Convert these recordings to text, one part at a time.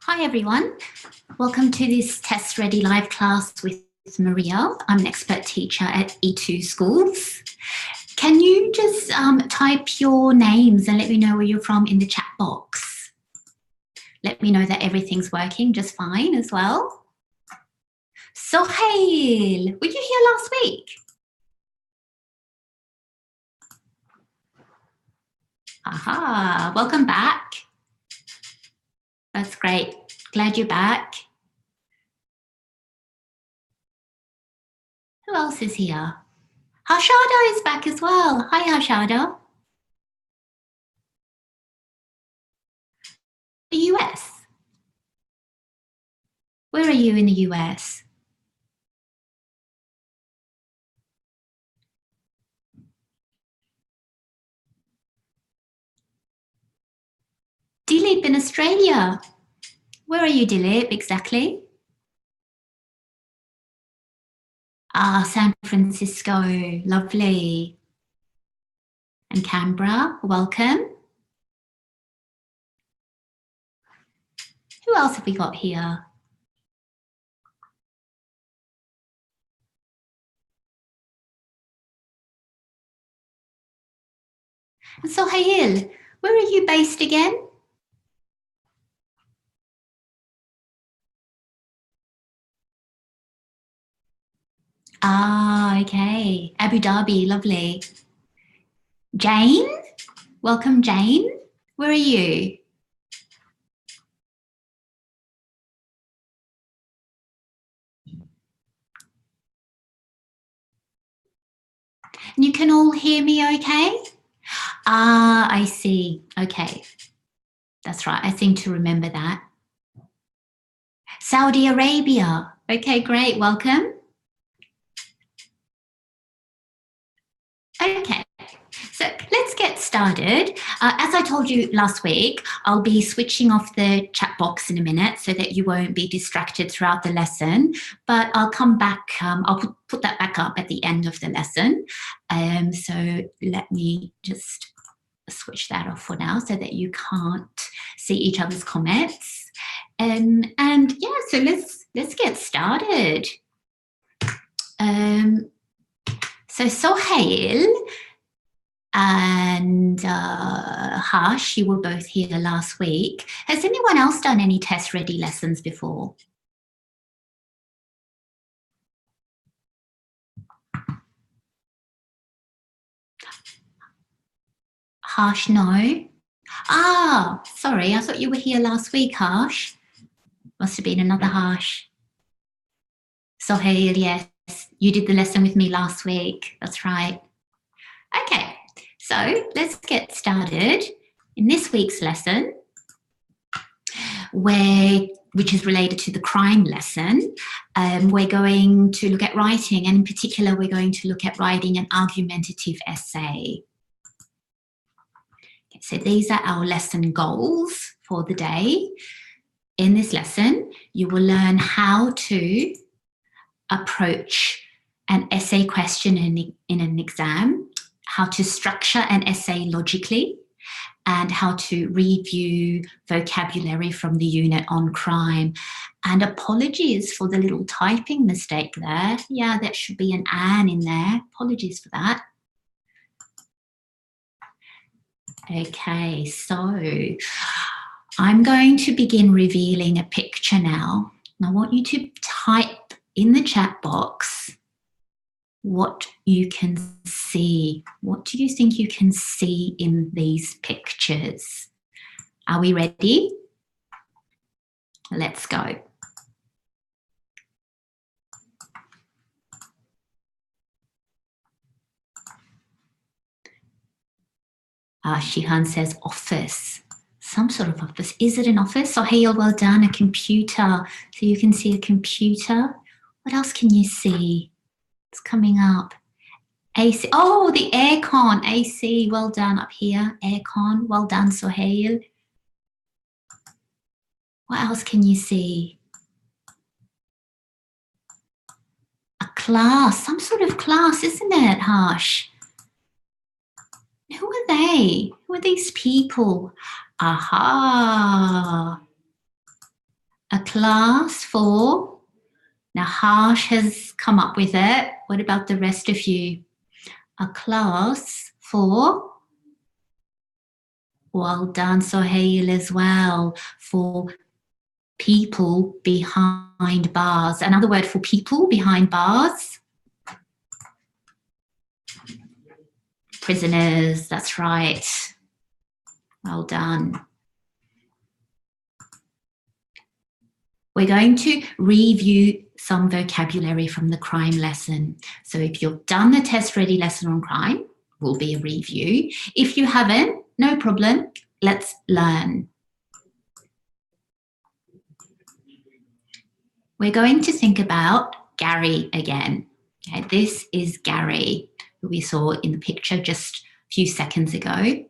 Hi everyone, welcome to this Test Ready live class with Maria. I'm an expert teacher at E2 Schools. Can you just type your names and let me know where you're from in the chat box? Let me know that everything's working just fine as well. Sohail, were you here last week? Aha, welcome back. That's great. Glad you're back. Who else is here? Harshada is back as well. Hi, Harshada. The US. Where are you in the US? Dilip in Australia. Where are you, Dilip, exactly? Ah, San Francisco, lovely. And Canberra, welcome. Who else have we got here? And Sohail, where are you based again? Ah, okay. Abu Dhabi, lovely. Jane, welcome, Jane. Where are you? And you can all hear me okay? Ah, I see. Okay. That's right. I seem to remember that. Saudi Arabia. Okay, great. Welcome. Okay, so let's get started. As I told you last week, I'll be switching off the chat box in a minute so that you won't be distracted throughout the lesson, but I'll come back, I'll put that back up at the end of the lesson. So let me just switch that off for now so that you can't see each other's comments. And yeah, so let's get started. So Sohail and Harsh, you were both here last week. Has anyone else done any test ready lessons before? Harsh, no. Ah, sorry, I thought you were here last week, Harsh. Must have been another Harsh. Sohail, yes, you did the lesson with me last week. That's right. Okay, so let's get started. In this week's lesson, which is related to the crime lesson, we're going to look at writing, and in particular, we're going to look at writing an argumentative essay. Okay, so these are our lesson goals for the day. In this lesson, you will learn how to approach an essay question in an exam, how to structure an essay logically, and how to review vocabulary from the unit on crime. And apologies for the little typing mistake there. Yeah, that should be an "an" in there. Apologies for that. Okay, so I'm going to begin revealing a picture now. And I want you to type in the chat box what you can see. What do you think you can see in these pictures? Are we ready? Let's go. Shihan says office, some sort of office. Is it an office? Sohail, well done, a computer. So you can see a computer. What else can you see? It's coming up. AC. Oh, the aircon, AC. Well done up here. Aircon. Well done, Sohail. What else can you see? A class, some sort of class, isn't it, Harsh? Who are they? Who are these people? Aha. class for, now Harsh has come up with it. What about the rest of you? A class for, well done Sohail as well, for people behind bars. Another word for people behind bars? Prisoners, that's right. Well done. We're going to review some vocabulary from the crime lesson. So if you've done the test ready lesson on crime, will be a review. If you haven't, no problem, let's learn. We're going to think about Gary again. Okay, this is Gary, who we saw in the picture just a few seconds ago.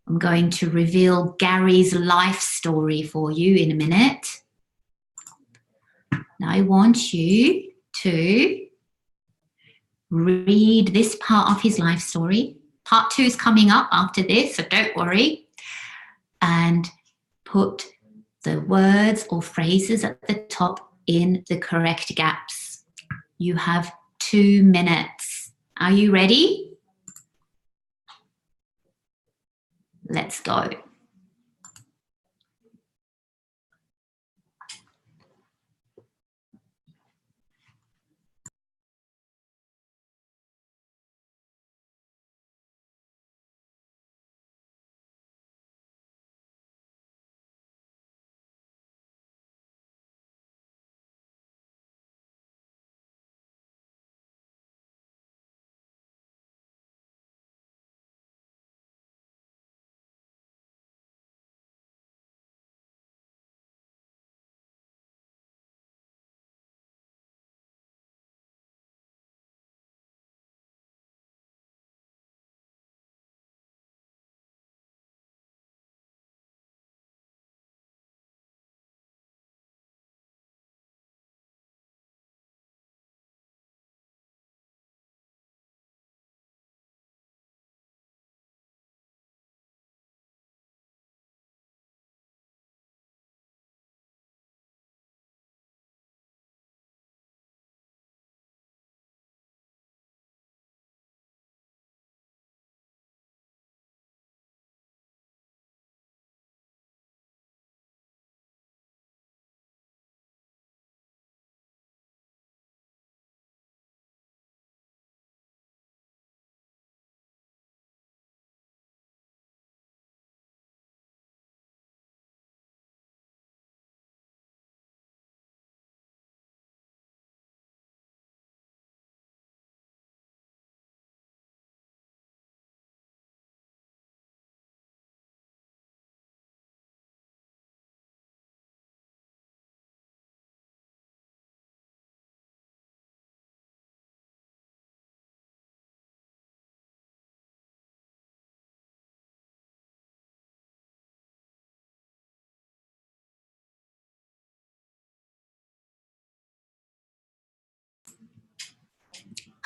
I'm going to reveal Gary's life story for you in a minute. Now I want you to read this part of his life story. Part 2 is coming up after this, so don't worry. And put the words or phrases at the top in the correct gaps. You have 2 minutes. Are you ready? Let's go.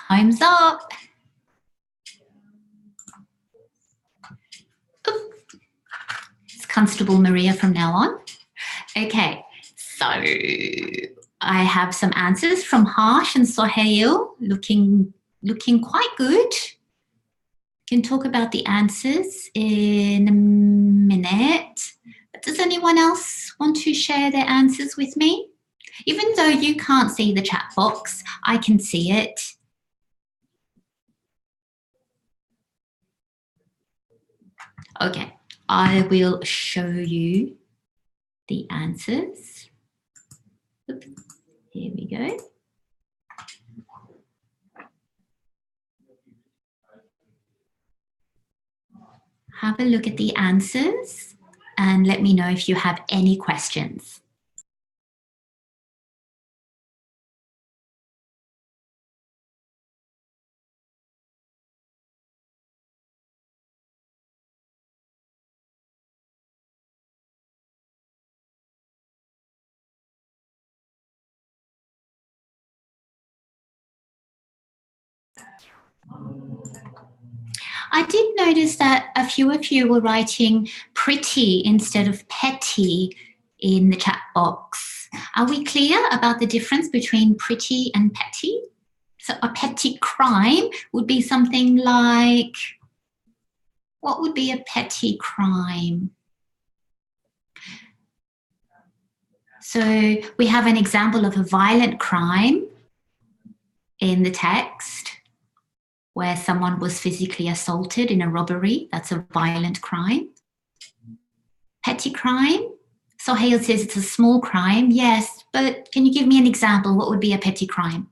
Time's up. It's Constable Maria from now on. Okay, so I have some answers from Harsh and Sohail, looking quite good. Can talk about the answers in a minute. But does anyone else want to share their answers with me? Even though you can't see the chat box, I can see it. Okay, I will show you the answers. Oops, here we go. Have a look at the answers and let me know if you have any questions. I did notice that a few of you were writing pretty instead of petty. in the chat box. Are we clear about the difference between pretty and petty? So a petty crime would be something like, what would be a petty crime? So we have an example of a violent crime in the text where someone was physically assaulted in a robbery. That's a violent crime. Petty crime? Sohail says it's a small crime. Yes, but can you give me an example? What would be a petty crime?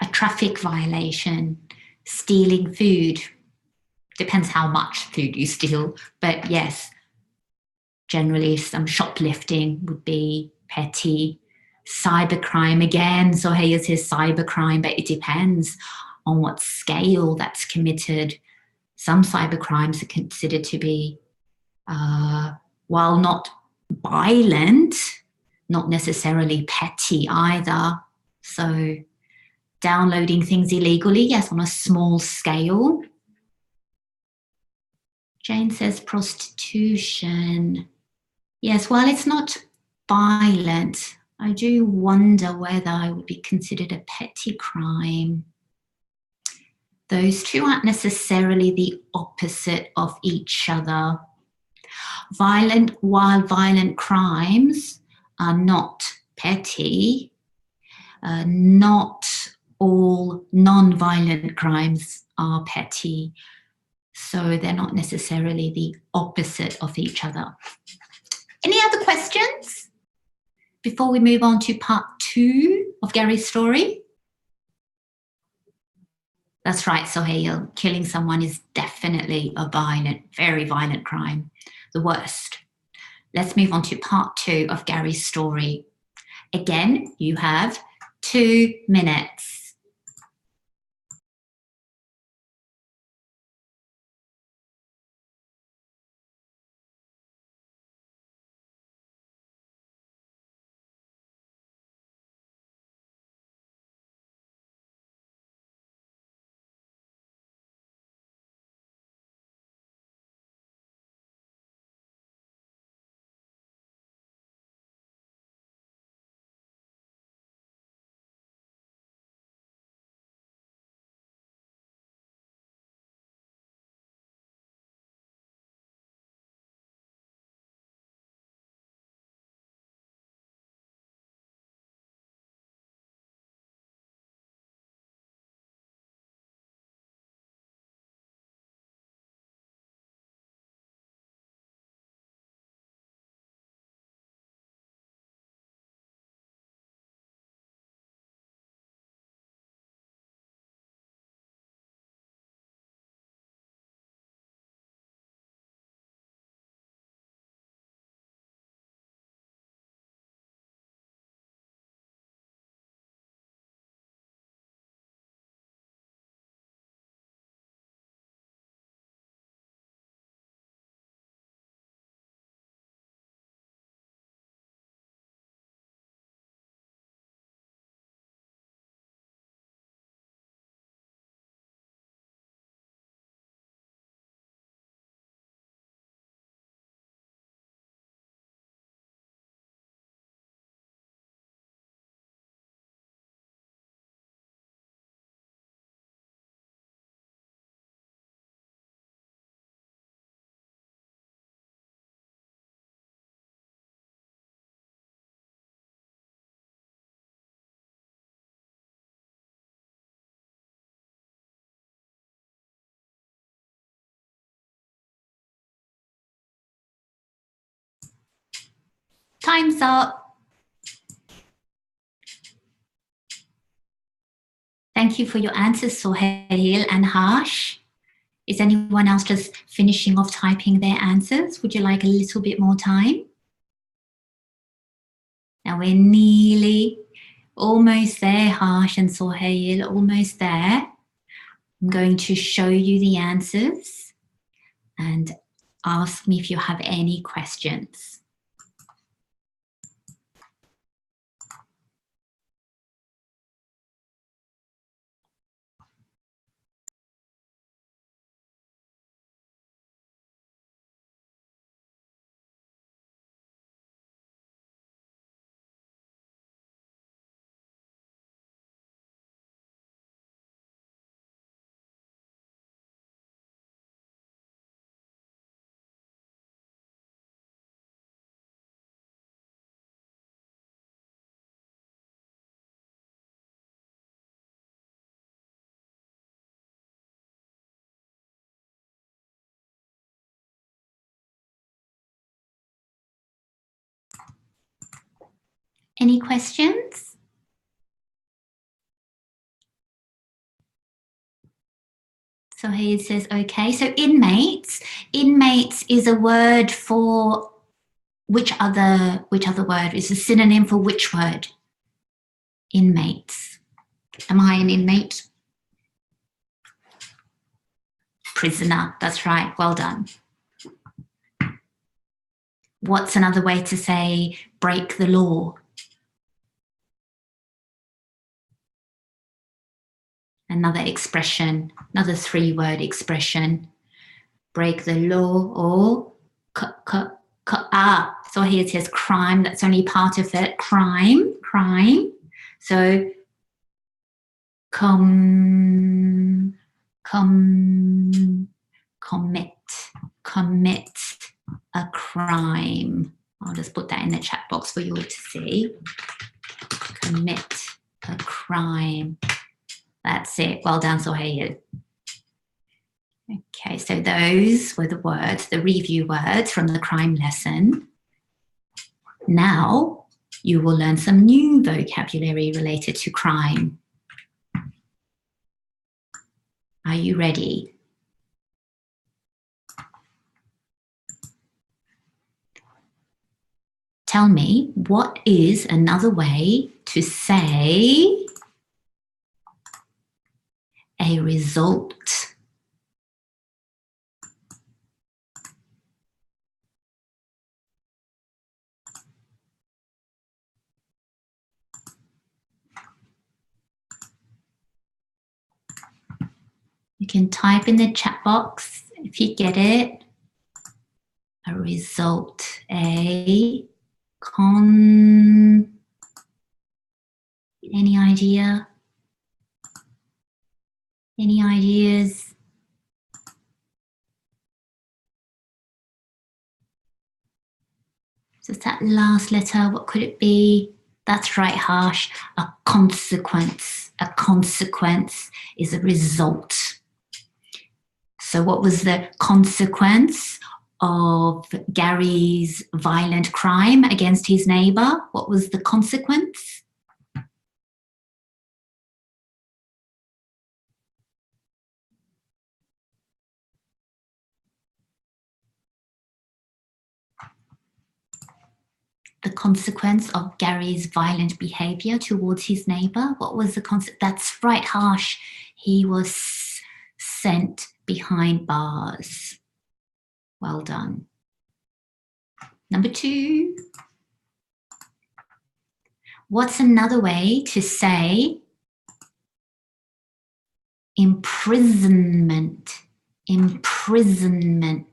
A traffic violation, stealing food. Depends how much food you steal, but yes, generally some shoplifting would be petty. Cybercrime, again, Sohail says cybercrime, but it depends on what scale that's committed. Some cybercrimes are considered to be, while not violent, not necessarily petty either. So downloading things illegally, yes, on a small scale. Jane says prostitution. Yes, while it's not violent, I do wonder whether it would be considered a petty crime. Those two aren't necessarily the opposite of each other. While violent crimes are not petty, not all non-violent crimes are petty. So they're not necessarily the opposite of each other. Any other questions before we move on to part 2 of Gary's story? That's right, Sohail. Killing someone is definitely a violent, very violent crime. The worst. Let's move on to part 2 of Gary's story. Again, you have 2 minutes. Time's up. Thank you for your answers, Sohail and Harsh. Is anyone else just finishing off typing their answers? Would you like a little bit more time? Now we're nearly almost there, Harsh and Sohail, almost there. I'm going to show you the answers and ask me if you have any questions. Any questions? So he says, okay. So inmates is a word for which other word? Is a synonym for which word? Inmates. Am I an inmate? Prisoner, that's right, well done. What's another way to say break the law? Another expression, another 3-word expression. Break the law or so here it says crime, that's only part of it. Crime. So commit a crime. I'll just put that in the chat box for you all to see. Commit a crime. That's it. Well done, Sohail. Okay, so those were the words, the review words from the crime lesson. Now you will learn some new vocabulary related to crime. Are you ready? Tell me, what is another way to say a result? You can type in the chat box if you get it. A result, any idea? Any ideas? So that last letter, what could it be? That's right, Harsh. A consequence. A consequence is a result. So what was the consequence of Gary's violent crime against his neighbour? What was the consequence? The consequence of Gary's violent behaviour towards his neighbour. What was the consequence? That's right, Harsh. He was sent behind bars. Well done. Number 2. What's another way to say imprisonment? Imprisonment.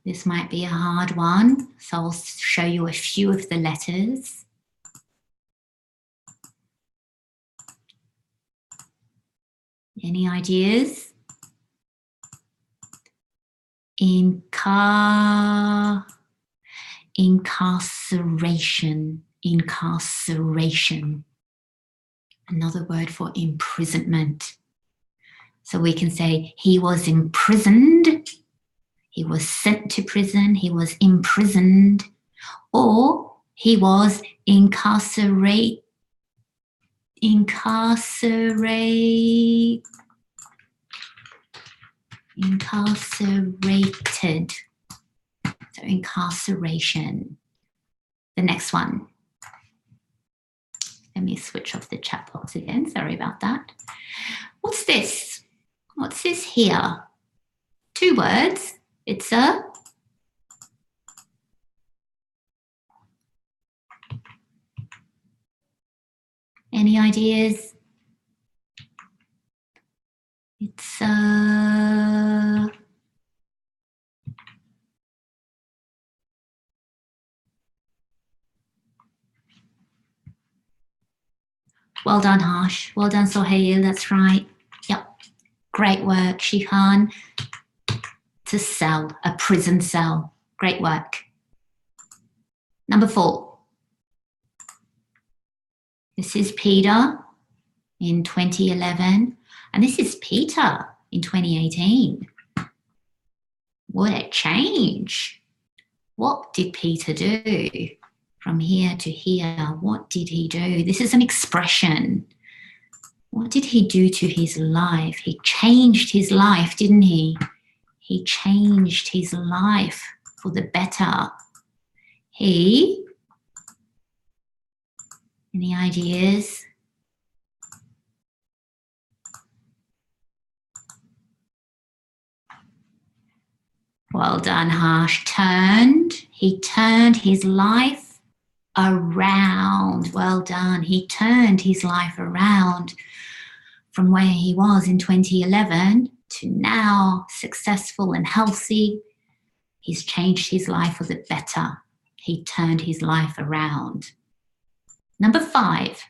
This might be a hard one, so I'll show you a few of the letters. Any ideas? Incarceration. Incarceration. Another word for imprisonment. So we can say he was imprisoned, he was sent to prison, he was imprisoned, or he was incarcerated. So incarceration. The next one. Let me switch off the chat box again. Sorry about that. What's this? What's this here? 2 words. It's a any ideas? It's a well done, Harsh. Well done, Sohail. That's right. Yep. Great work, Shihan. It's a cell, a prison cell. Great work. Number 4. This is Peter in 2011, and this is Peter in 2018. Would it change? What did Peter do? From here to here, what did he do? This is an expression. What did he do to his life? He changed his life, didn't he? He changed his life for the better. He, any ideas? Well done, Harsh. He turned his life around. Well done. He turned his life around from where he was in 2011 to now successful and healthy. He's changed his life for the better. He turned his life around. Number 5.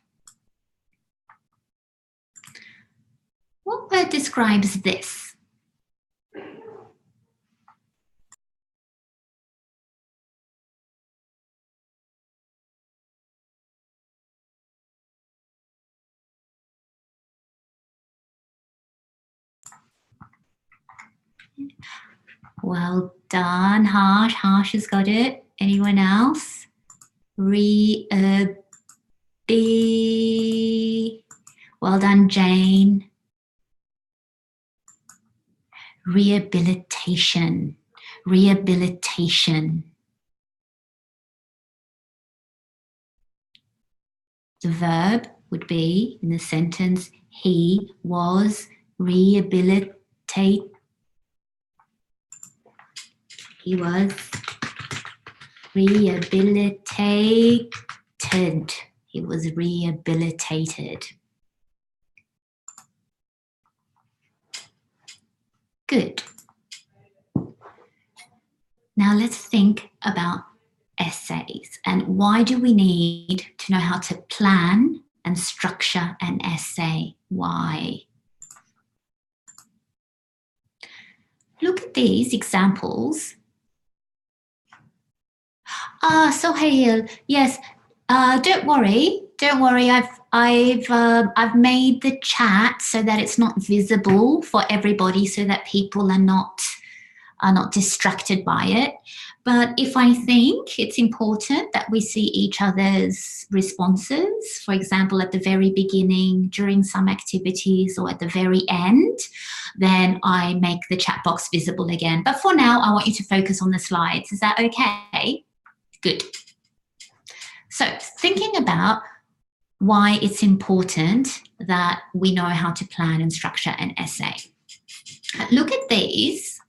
What word describes this? Well done, Harsh. Harsh has got it. Anyone else? Well done, Jane. Rehabilitation. Rehabilitation. The verb would be in the sentence, he was rehabilitated. He was rehabilitated. He was rehabilitated. Good. Now let's think about essays and why do we need to know how to plan and structure an essay? Why? Look at these examples. Sohail, yes. Don't worry. I've made the chat so that it's not visible for everybody, so that people are not distracted by it. But if I think it's important that we see each other's responses, for example, at the very beginning, during some activities, or at the very end, then I make the chat box visible again. But for now, I want you to focus on the slides. Is that okay? Good. So thinking about why it's important that we know how to plan and structure an essay. Look at these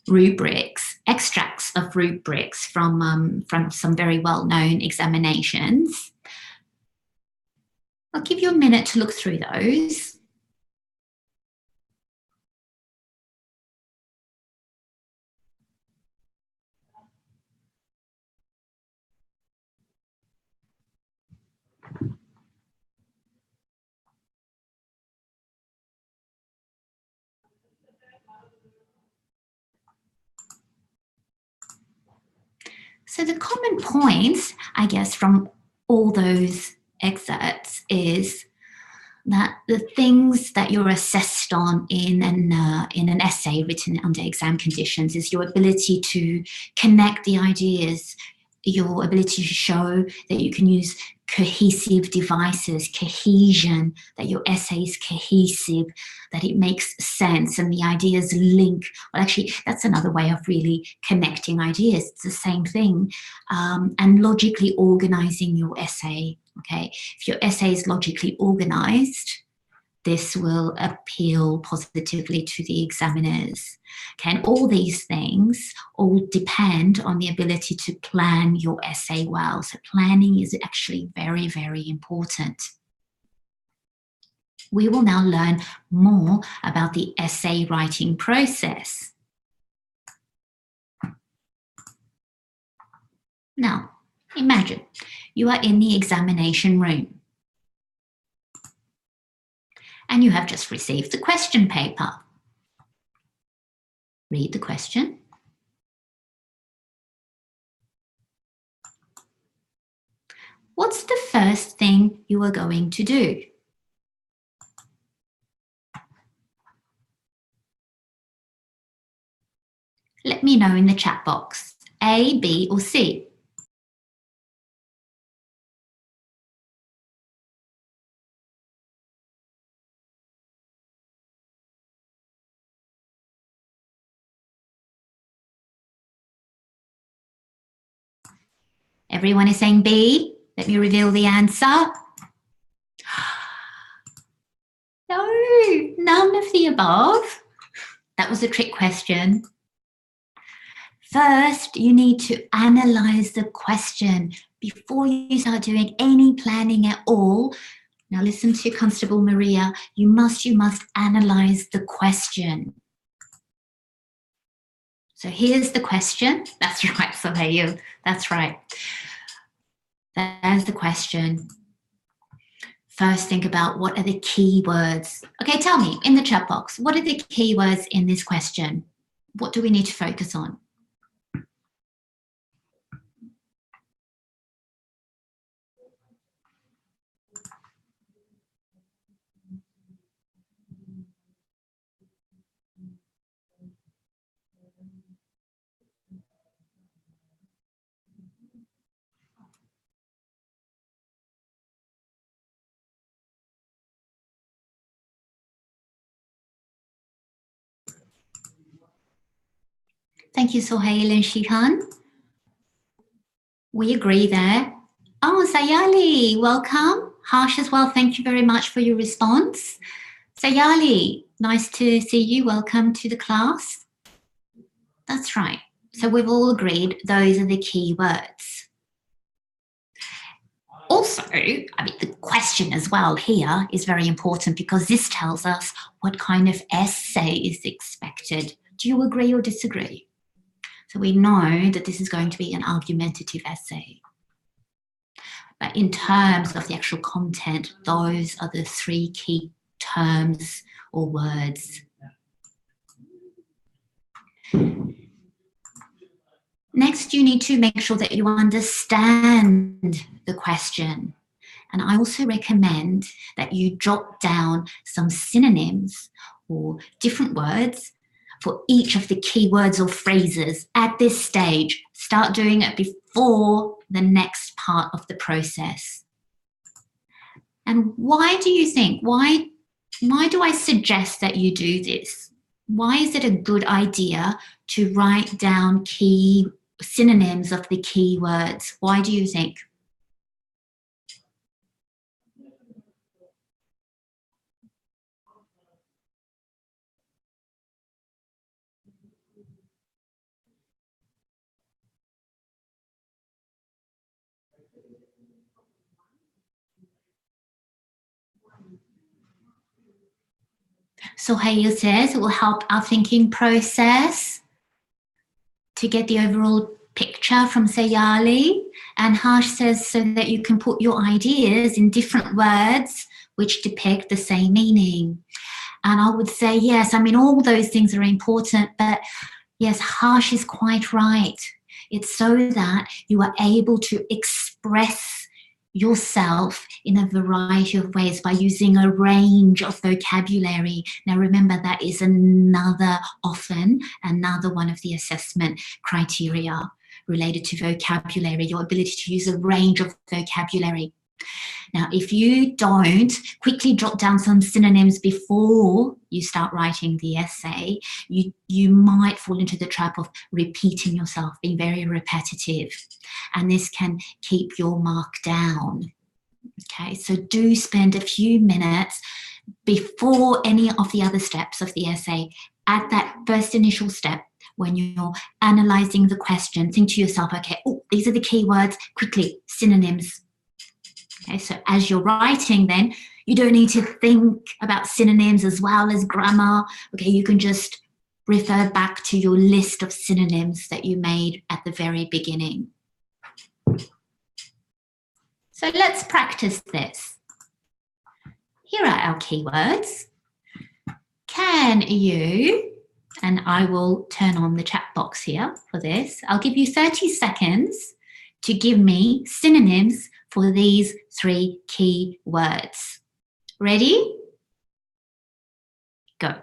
rubrics, extracts of rubrics from some very well-known examinations. I'll give you a minute to look through those. So the common points, I guess, from all those excerpts is that the things that you're assessed on in an essay written under exam conditions is your ability to connect the ideas, your ability to show that you can use cohesive devices, cohesion, that your essay is cohesive, that it makes sense and the ideas link. Well, actually, that's another way of really connecting ideas. It's the same thing. And logically organizing your essay, okay? If your essay is logically organized, this will appeal positively to the examiners. Okay, and all these things all depend on the ability to plan your essay well. So planning is actually very, very important. We will now learn more about the essay writing process. Now, imagine you are in the examination room and you have just received the question paper. Read the question. What's the first thing you are going to do? let me know in the chat box. A, B, or C? Everyone is saying B. Let me reveal the answer. No, none of the above. That was a trick question. First, you need to analyze the question before you start doing any planning at all. Now listen to Constable Maria. You must analyze the question. So here's the question. That's right, Sohail. That's right. There's the question. First, think about what are the key words. Okay, tell me in the chat box, what are the key words in this question? What do we need to focus on? Thank you, Sohail and Shihan. We agree there. Oh, Sayali, welcome. Harsh as well, thank you very much for your response. Sayali, nice to see you. Welcome to the class. That's right. So we've all agreed those are the key words. Also, I mean, the question as well here is very important because this tells us what kind of essay is expected. Do you agree or disagree? So we know that this is going to be an argumentative essay. But in terms of the actual content, those are the three key terms or words. Next, you need to make sure that you understand the question. And I also recommend that you jot down some synonyms or different words for each of the key words or phrases at this stage. Start doing it before the next part of the process. And why do you think, why do I suggest that you do this? Why is it a good idea to write down key synonyms of the key words? Why do you think? Sohail says it will help our thinking process to get the overall picture from Sayali. And Harsh says so that you can put your ideas in different words which depict the same meaning. And I would say, yes, I mean, all those things are important, but yes, Harsh is quite right. It's so that you are able to express yourself in a variety of ways by using a range of vocabulary. Now, remember, that is often another one of the assessment criteria related to vocabulary, your ability to use a range of vocabulary. Now, if you don't quickly jot down some synonyms before you start writing the essay, you might fall into the trap of repeating yourself, being very repetitive, and this can keep your mark down. Okay, so do spend a few minutes before any of the other steps of the essay at that first initial step. When you're analysing the question, think to yourself, okay, these are the key words, quickly, synonyms. Okay, so as you're writing then, you don't need to think about synonyms as well as grammar. Okay, you can just refer back to your list of synonyms that you made at the very beginning. So let's practice this. Here are our keywords. Can you, and I will turn on the chat box here for this, I'll give you 30 seconds to give me synonyms for these three key words. Ready? Go.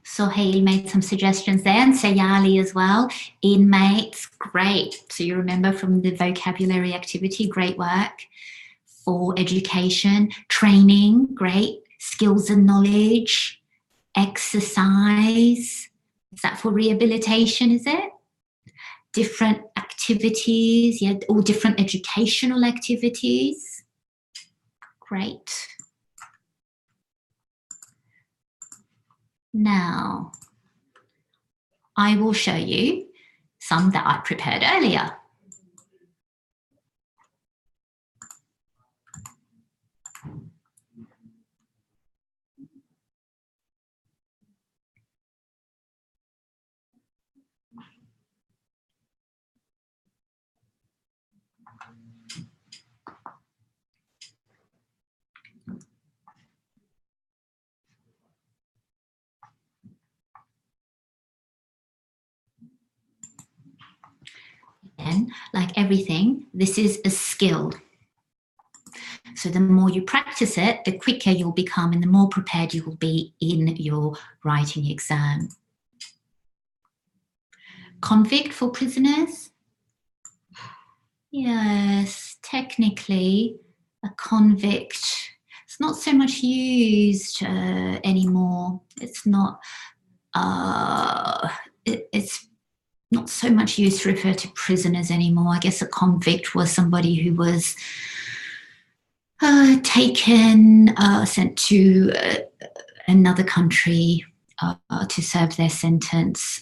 Sohail made some suggestions there, and Sayali as well. Inmates, great. So you remember from the vocabulary activity, great work. For education, training, great. Skills and knowledge, exercise. Is that for rehabilitation, is it? Different activities, yeah, all different educational activities. Great. Now, I will show you some that I prepared earlier. Again, like everything, this is a skill. So the more you practice it, the quicker you'll become and the more prepared you will be in your writing exam. Convict for prisoners? Yes, technically a convict. It's not so much used anymore. It's not, it's not so much used to refer to prisoners anymore. I guess a convict was somebody who was taken, sent to another country to serve their sentence.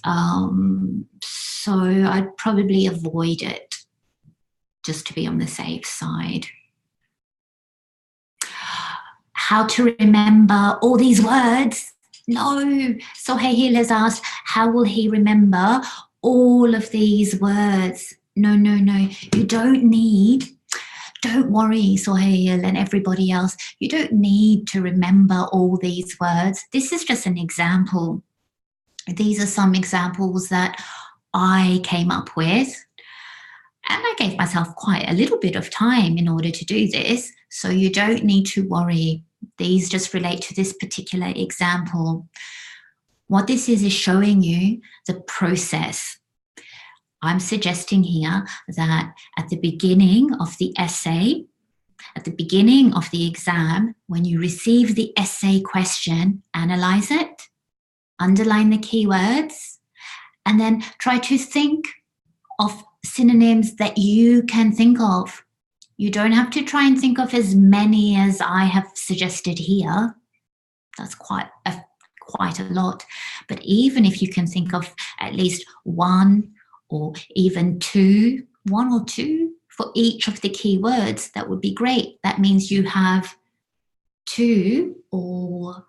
So I'd probably avoid it just to be on the safe side. How to remember all these words? No. Sohail has asked, how will he remember all of these words? No, no, no. You don't need, don't worry, Sohail and everybody else. You don't need to remember all these words. This is just an example. These are some examples that I came up with. And I gave myself quite a little bit of time in order to do this. So you don't need to worry. These just relate to this particular example. What this is showing you the process. I'm suggesting here that at the beginning of the essay, at the beginning of the exam, when you receive the essay question, analyze it, underline the keywords, and then try to think of synonyms that you can think of. You don't have to try and think of as many as I have suggested here. That's quite a lot. But even if you can think of at least one or even two, one or two for each of the keywords, that would be great. That means you have 2 or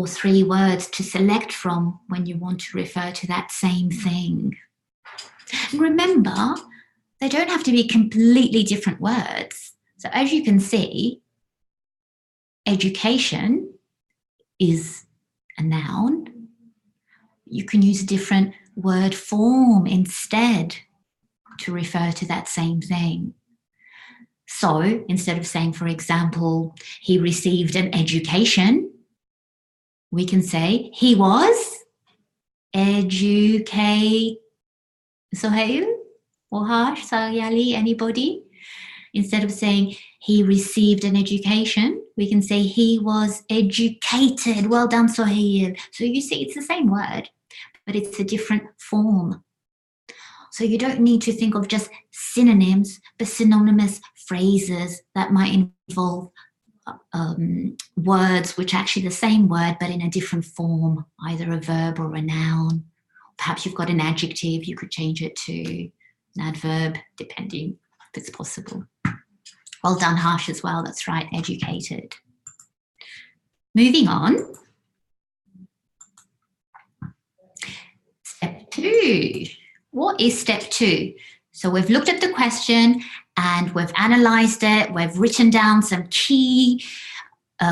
3 words to select from when you want to refer to that same thing. And remember, they don't have to be completely different words. So as you can see, education is a noun. You can use a different word form instead to refer to that same thing. So instead of saying, for example, he received an education, we can say he was educated. Sohail or Harsh, Sayali, anybody? Instead of saying he received an education, we can say he was educated. Well done, Sohail. So you see, it's the same word, but it's a different form. So you don't need to think of just synonyms, but synonymous phrases that might involve words which are actually the same word, but in a different form, either a verb or a noun. Perhaps you've got an adjective, you could change it to an adverb, depending if it's possible. Well done, Harsh, as well. That's right, educated. Moving on. Step 2. What is step 2? So we've looked at the question and we've analysed it. We've written down some key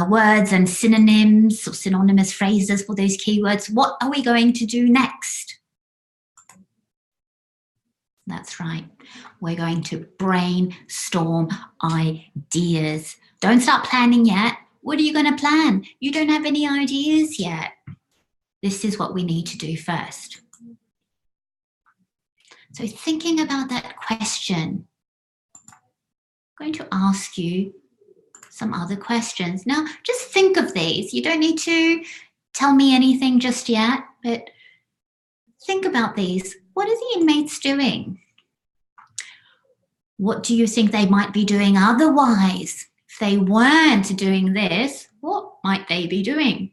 words and synonyms or synonymous phrases for those keywords. What are we going to do next? That's right. We're going to brainstorm ideas. Don't start planning yet. What are you going to plan? You don't have any ideas yet. this is what we need to do first. So thinking about that question, I'm going to ask you some other questions. Now, just think of these. You don't need to tell me anything just yet, but think about these. What are the inmates doing? What do you think they might be doing otherwise? If they weren't doing this, what might they be doing?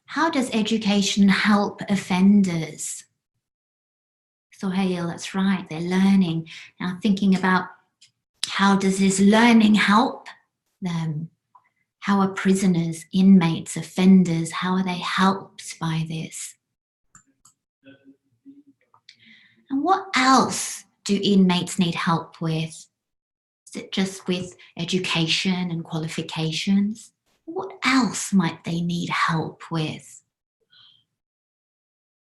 How does education help offenders? Sohail, that's right, they're learning. Now thinking about how does this learning help them? How are prisoners, inmates, offenders, how are they helped by this? And what else do inmates need help with? Is it just with education and qualifications? What else might they need help with?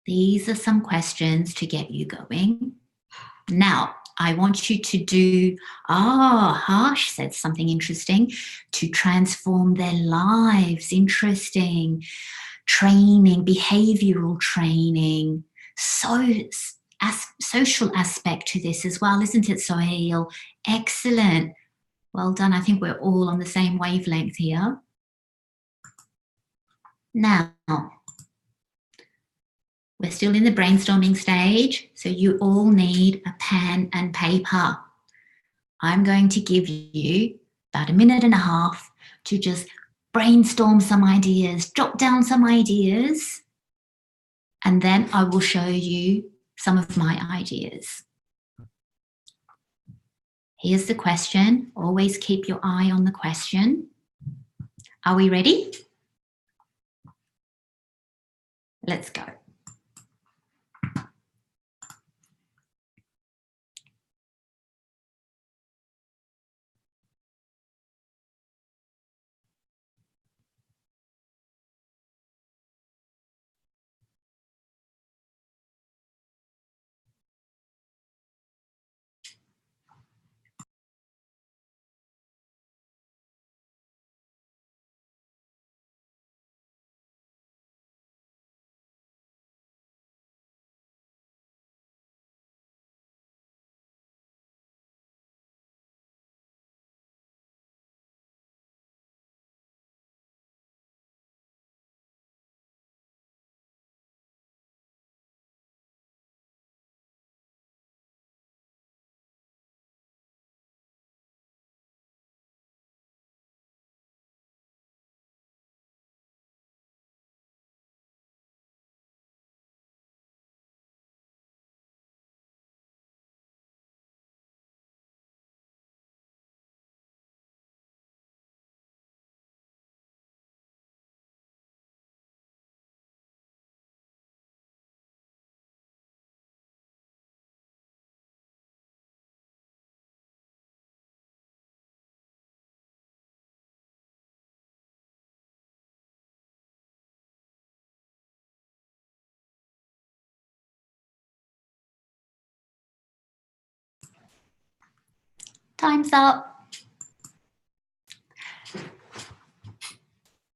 These are some questions to get you going. Now, I want you to do, Harsh said something interesting, to transform their lives. Interesting. Training, behavioral training, social aspect to this as well, isn't it, Sohail? Excellent. Well done. I think we're all on the same wavelength here. Now, we're still in the brainstorming stage, so you all need a pen and paper. I'm going to give you about a minute and a half to just brainstorm some ideas, jot down some ideas, and then I will show you some of my ideas. Here's the question. Always keep your eye on the question. Are we ready? Let's go. Time's up.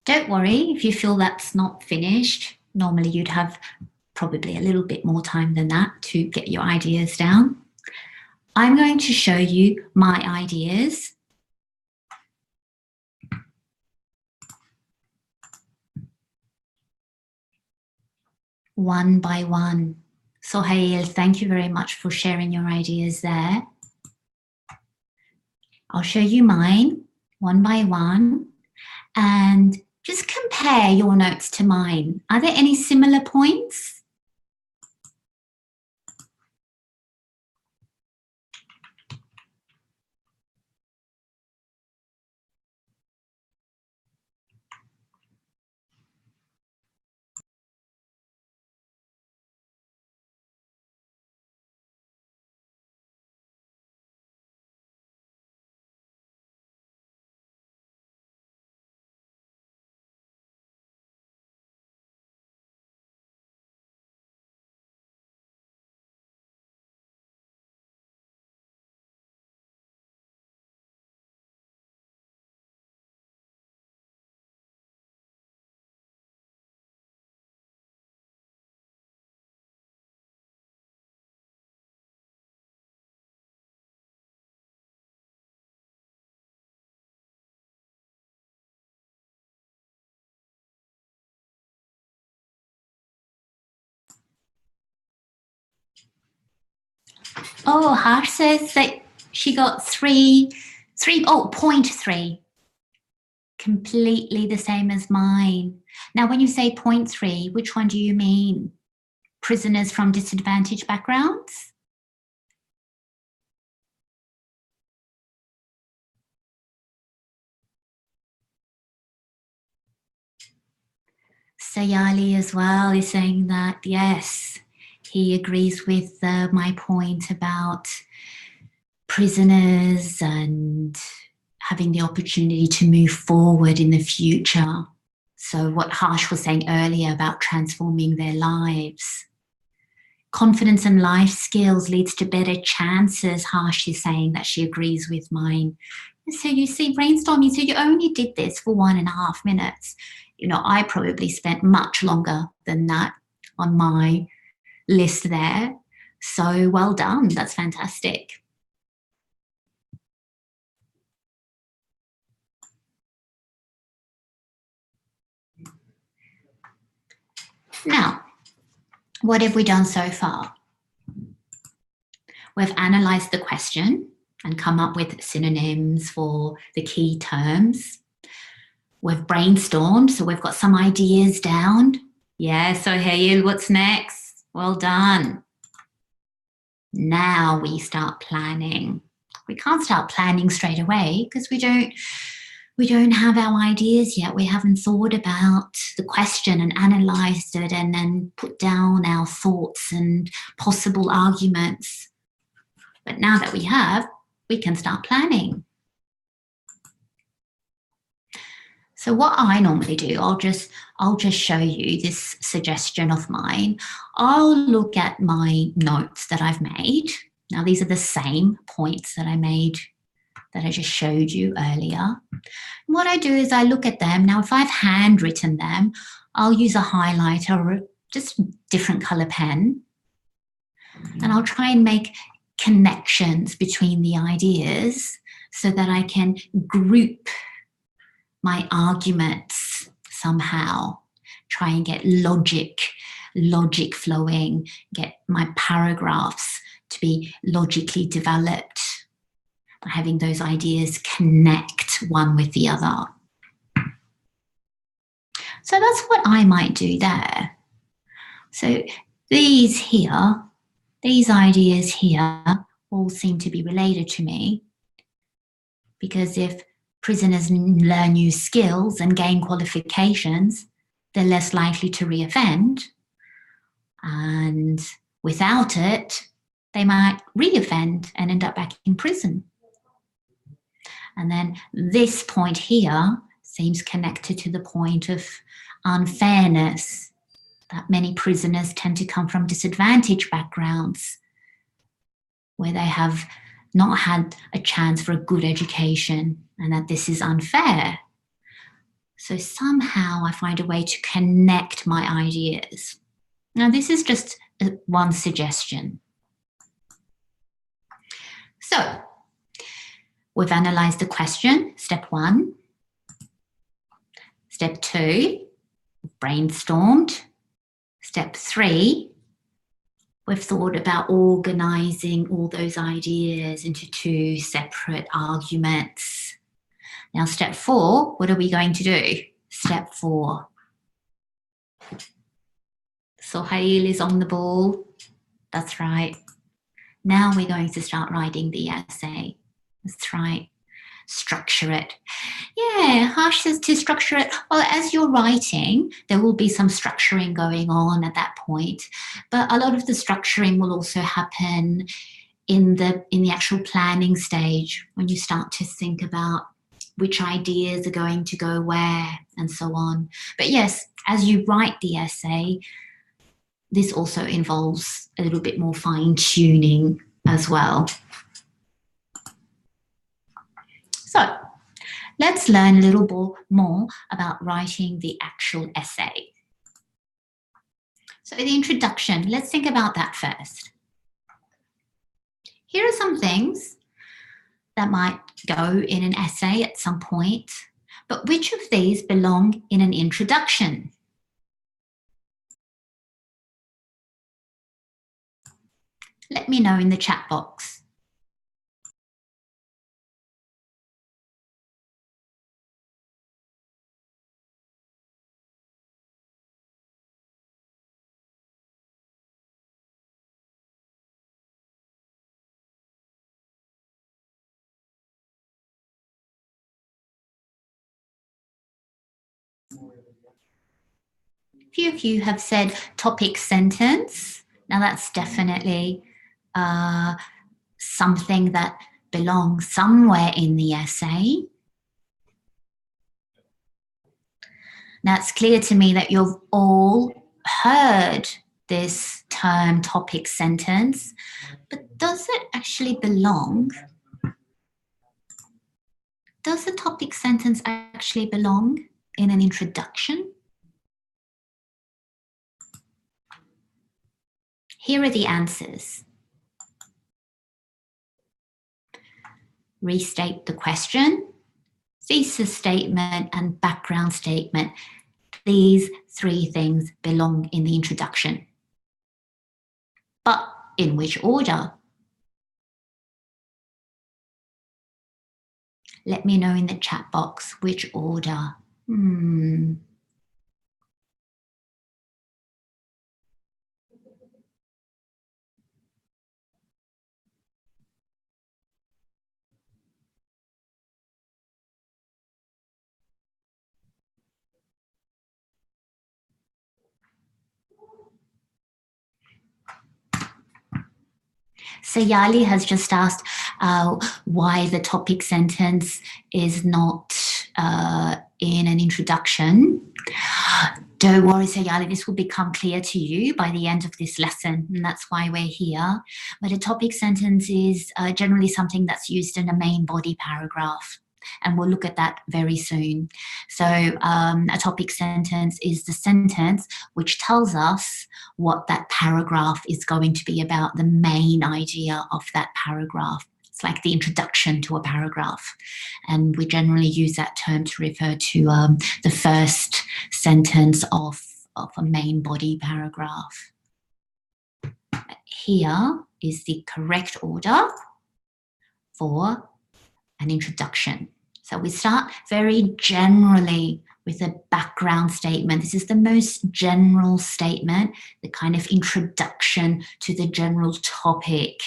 Don't worry if you feel that's not finished. Normally you'd have probably a little bit more time than that to get your ideas down. I'm going to show you my ideas. One by one. Sohail, thank you very much for sharing your ideas there. I'll show you mine one by one and just compare your notes to mine. Are there any similar points? Oh, Harsh says that she got 0.3. Completely the same as mine. Now, when you say 0.3, which one do you mean? Prisoners from disadvantaged backgrounds? Sayali as well is saying that, yes, he agrees with my point about prisoners and having the opportunity to move forward in the future. So what Harsh was saying earlier about transforming their lives. Confidence and life skills leads to better chances, Harsh is saying that she agrees with mine. So you see, brainstorming, so you only did this for 1.5 minutes. You know, I probably spent much longer than that on my list there. So well done, that's fantastic. Now, what have we done so far? We've analysed the question and come up with synonyms for the key terms. We've brainstormed, so we've got some ideas down. Yeah, so Hayil, what's next? Well done. Now we start planning. We can't start planning straight away because we don't have our ideas yet. We haven't thought about the question and analysed it and then put down our thoughts and possible arguments. But now that we have, we can start planning. So what I normally do, I'll just show you this suggestion of mine. I'll look at my notes that I've made. Now these are the same points that I made, that I just showed you earlier. What I do is I look at them. Now if I've handwritten them, I'll use a highlighter or just different color pen. And I'll try and make connections between the ideas so that I can group my arguments somehow, try and get logic flowing, get my paragraphs to be logically developed, by having those ideas connect one with the other. So that's what I might do there. So these here, these ideas here all seem to be related to me, because if prisoners learn new skills and gain qualifications, they're less likely to reoffend. And without it, they might reoffend and end up back in prison. And then this point here seems connected to the point of unfairness, that many prisoners tend to come from disadvantaged backgrounds where they have not had a chance for a good education, and that this is unfair. So somehow I find a way to connect my ideas. Now this is just one suggestion. So we've analysed the question, step 1. Step 2, we've brainstormed. Step 3, we've thought about organising all those ideas into 2 separate arguments. Now, step 4, what are we going to do? Step 4. Sohail is on the ball. That's right. Now we're going to start writing the essay. That's right. Structure it. Yeah, Harsh says to structure it. Well, as you're writing, there will be some structuring going on at that point, but a lot of the structuring will also happen in the actual planning stage, when you start to think about which ideas are going to go where and so on. But yes, as you write the essay, this also involves a little bit more fine-tuning as well. So let's learn a little more about writing the actual essay. So the introduction, let's think about that first. Here are some things that might go in an essay at some point, but which of these belong in an introduction? Let me know in the chat box. Few of you have said topic sentence. Now that's definitely something that belongs somewhere in the essay. Now it's clear to me that you've all heard this term topic sentence, but does it actually belong? Does the topic sentence actually belong in an introduction? Here are the answers. Restate the question, thesis statement, and background statement. These three things belong in the introduction. But in which order? Let me know in the chat box which order. Sayali has just asked why the topic sentence is not in an introduction. Don't worry, Sayali, this will become clear to you by the end of this lesson, and that's why we're here. But a topic sentence is generally something that's used in a main body paragraph, and we'll look at that very soon. So a topic sentence is the sentence which tells us what that paragraph is going to be about, the main idea of that paragraph. It's like the introduction to a paragraph. And we generally use that term to refer to the first sentence of a main body paragraph. Here is the correct order for an introduction. So we start very generally with a background statement. This is the most general statement, the kind of introduction to the general topic.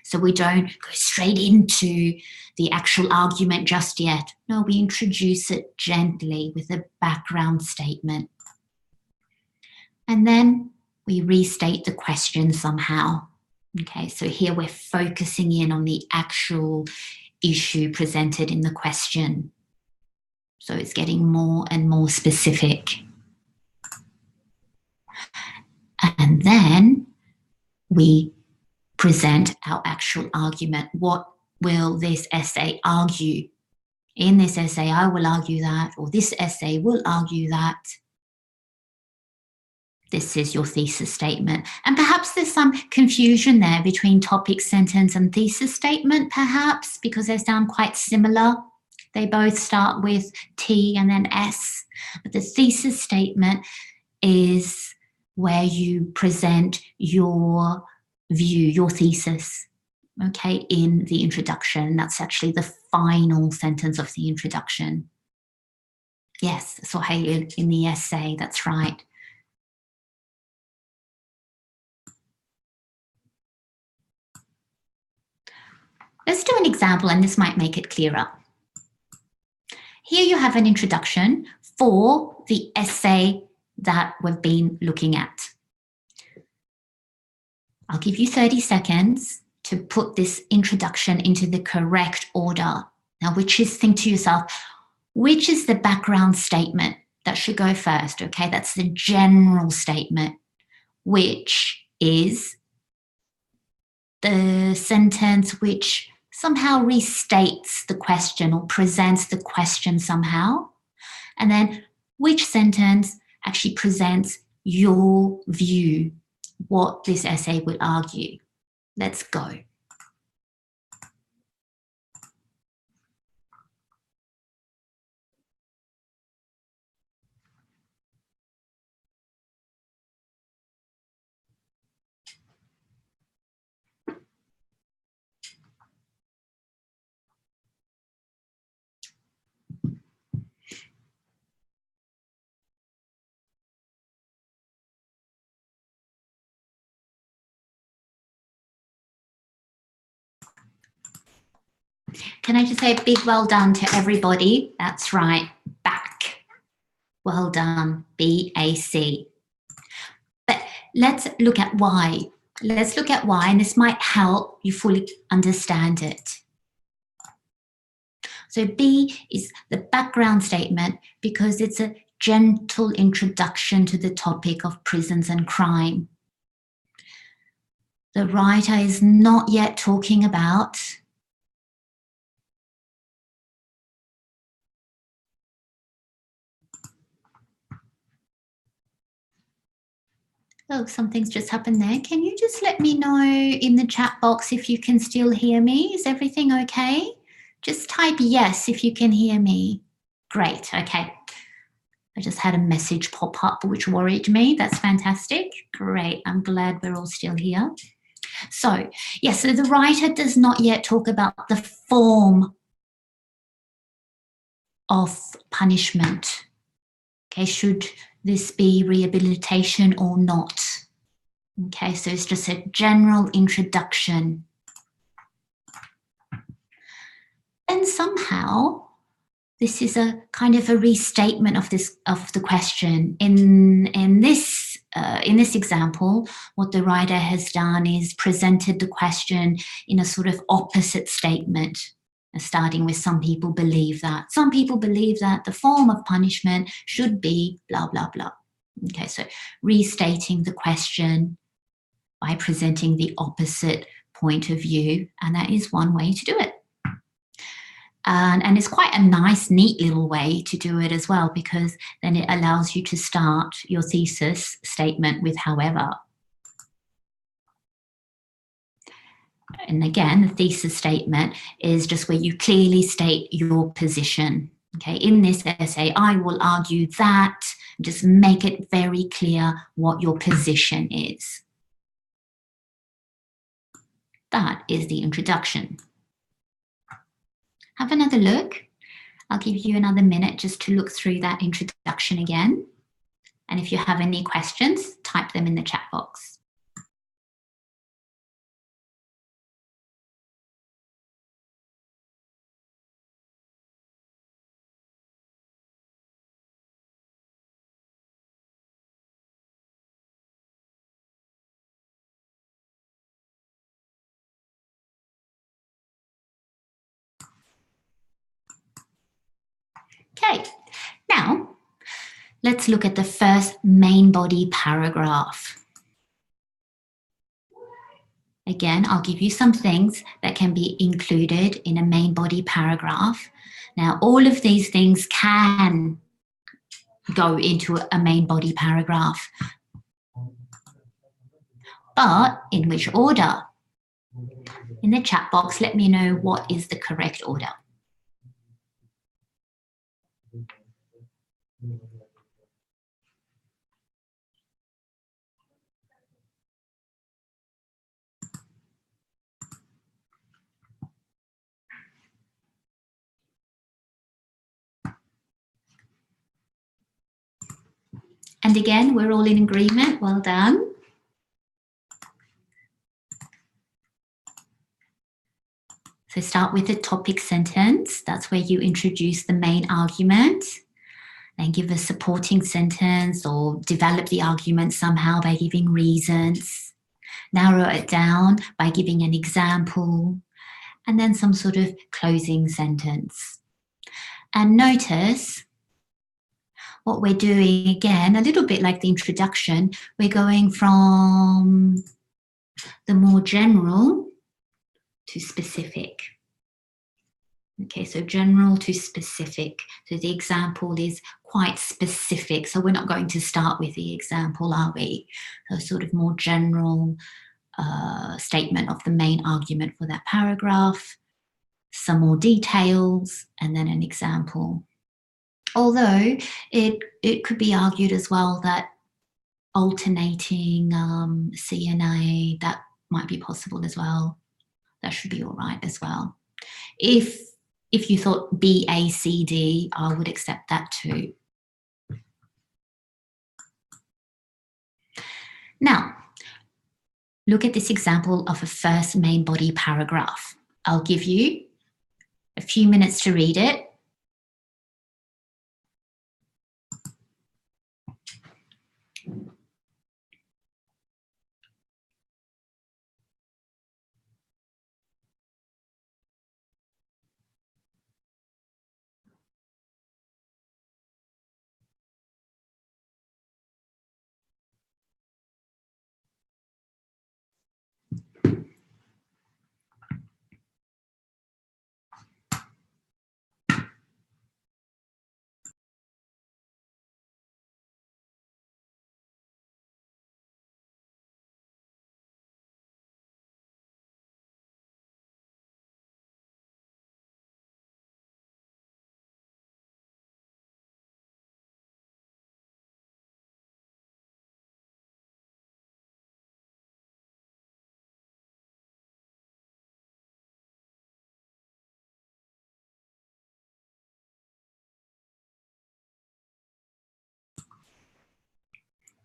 So we don't go straight into the actual argument just yet. No, we introduce it gently with a background statement. And then we restate the question somehow. Okay, so here we're focusing in on the actual issue presented in the question. So it's getting more and more specific. And then we present our actual argument. What will this essay argue? In this essay, I will argue that, or this essay will argue that. This is your thesis statement. And perhaps there's some confusion there between topic sentence and thesis statement, perhaps, because they sound quite similar. They both start with T and then S. But the thesis statement is where you present your view, your thesis, okay, in the introduction. That's actually the final sentence of the introduction. Yes, Sohail, in the essay, that's right. Let's do an example, and this might make it clearer. Here you have an introduction for the essay that we've been looking at. I'll give you 30 seconds to put this introduction into the correct order. Now, think to yourself, which is the background statement that should go first? Okay, that's the general statement, which is the sentence which somehow restates the question or presents the question somehow. And then which sentence actually presents your view, what this essay will argue. Let's go. Can I just say a big well done to everybody? That's right, back. Well done, BAC. But let's look at why. Let's look at why, and this might help you fully understand it. So B is the background statement because it's a gentle introduction to the topic of prisons and crime. The writer is not yet talking about oh, something's just happened there. Can you just let me know in the chat box if you can still hear me? Is everything okay? Just type yes if you can hear me. Great, okay. I just had a message pop up which worried me. That's fantastic. Great, I'm glad we're all still here. So, yes, so the writer does not yet talk about the form of punishment. Okay, should this be rehabilitation or not? Okay, so it's just a general introduction. And somehow this is a kind of a restatement of the question. In this example, what the writer has done is presented the question in a sort of opposite statement, starting with some people believe that. Some people believe that the form of punishment should be blah, blah, blah. Okay, so restating the question by presenting the opposite point of view, and that is one way to do it. And it's quite a nice, neat little way to do it as well, because then it allows you to start your thesis statement with however. And again, the thesis statement is just where you clearly state your position. Okay, in this essay, I will argue that, just make it very clear what your position is. That is the introduction. Have another look. I'll give you another minute just to look through that introduction again. And if you have any questions, type them in the chat box. Okay, now let's look at the first main body paragraph. Again, I'll give you some things that can be included in a main body paragraph. Now, all of these things can go into a main body paragraph. But in which order? In the chat box, let me know what is the correct order. And again, we're all in agreement. Well done. So start with the topic sentence. That's where you introduce the main argument. Then give a supporting sentence or develop the argument somehow by giving reasons. Narrow it down by giving an example. And then some sort of closing sentence. And notice what we're doing again, a little bit like the introduction, we're going from the more general to specific. Okay, so general to specific. So the example is quite specific. So we're not going to start with the example, are we? So sort of more general statement of the main argument for that paragraph, some more details, and then an example. Although it could be argued as well that alternating C and A, that might be possible as well. That should be all right as well. If you thought B, A, C, D, I would accept that too. Now, look at this example of a first main body paragraph. I'll give you a few minutes to read it.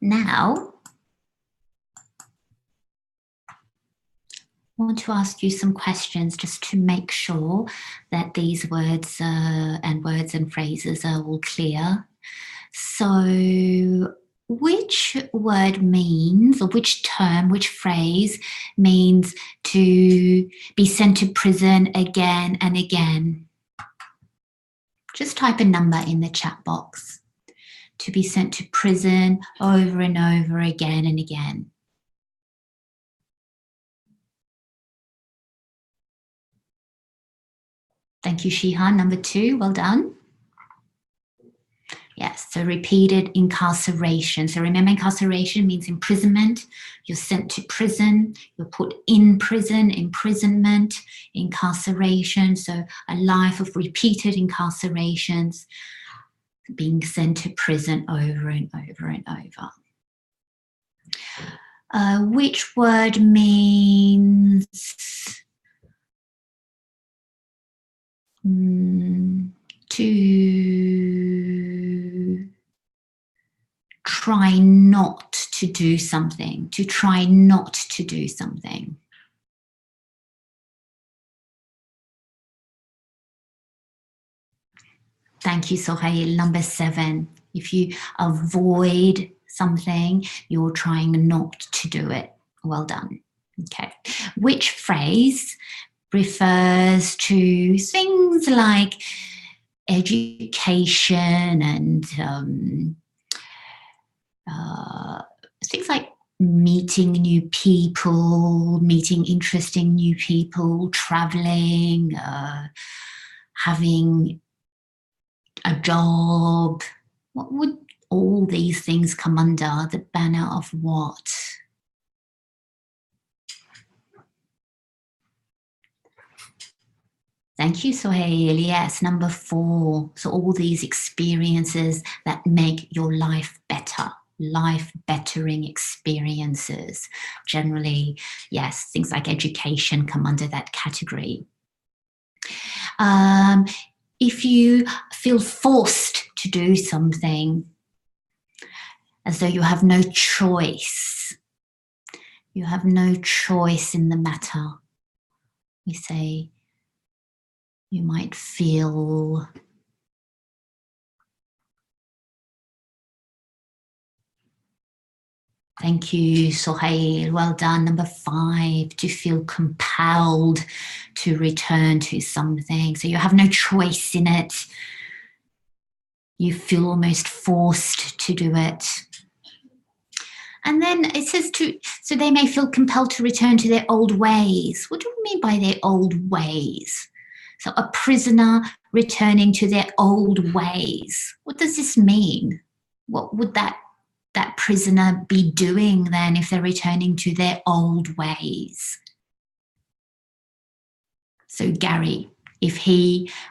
Now, I want to ask you some questions just to make sure that these words and phrases are all clear. So, which word means, or which term, which phrase means to be sent to prison again and again? Just type a number in the chat box. To be sent to prison over and over again and again. Thank you, Shihan. Number 2, well done. Yes, so repeated incarceration. So remember, incarceration means imprisonment. You're sent to prison, you're put in prison, imprisonment, incarceration. So a life of repeated incarcerations, being sent to prison over and over and over. Which word means to try not to do something, to try not to do something? Thank you, Sohail. Number 7, if you avoid something, you're trying not to do it. Well done. Okay. Which phrase refers to things like education and things like meeting new people, meeting interesting new people, traveling, having a job? What would all these things come under the banner of what? Thank you, Sohail. Yes, number 4. So all these experiences that make your life better, life bettering experiences. Generally, yes, things like education come under that category. If you feel forced to do something, as though you have no choice, you have no choice in the matter, we say you might feel Thank you, Sohail. Well done. Number 5, to feel compelled to return to something. So you have no choice in it. You feel almost forced to do it. And then it says so they may feel compelled to return to their old ways. What do we mean by their old ways? So a prisoner returning to their old ways. What does this mean? What would that prisoner be doing then if they're returning to their old ways? So Gary,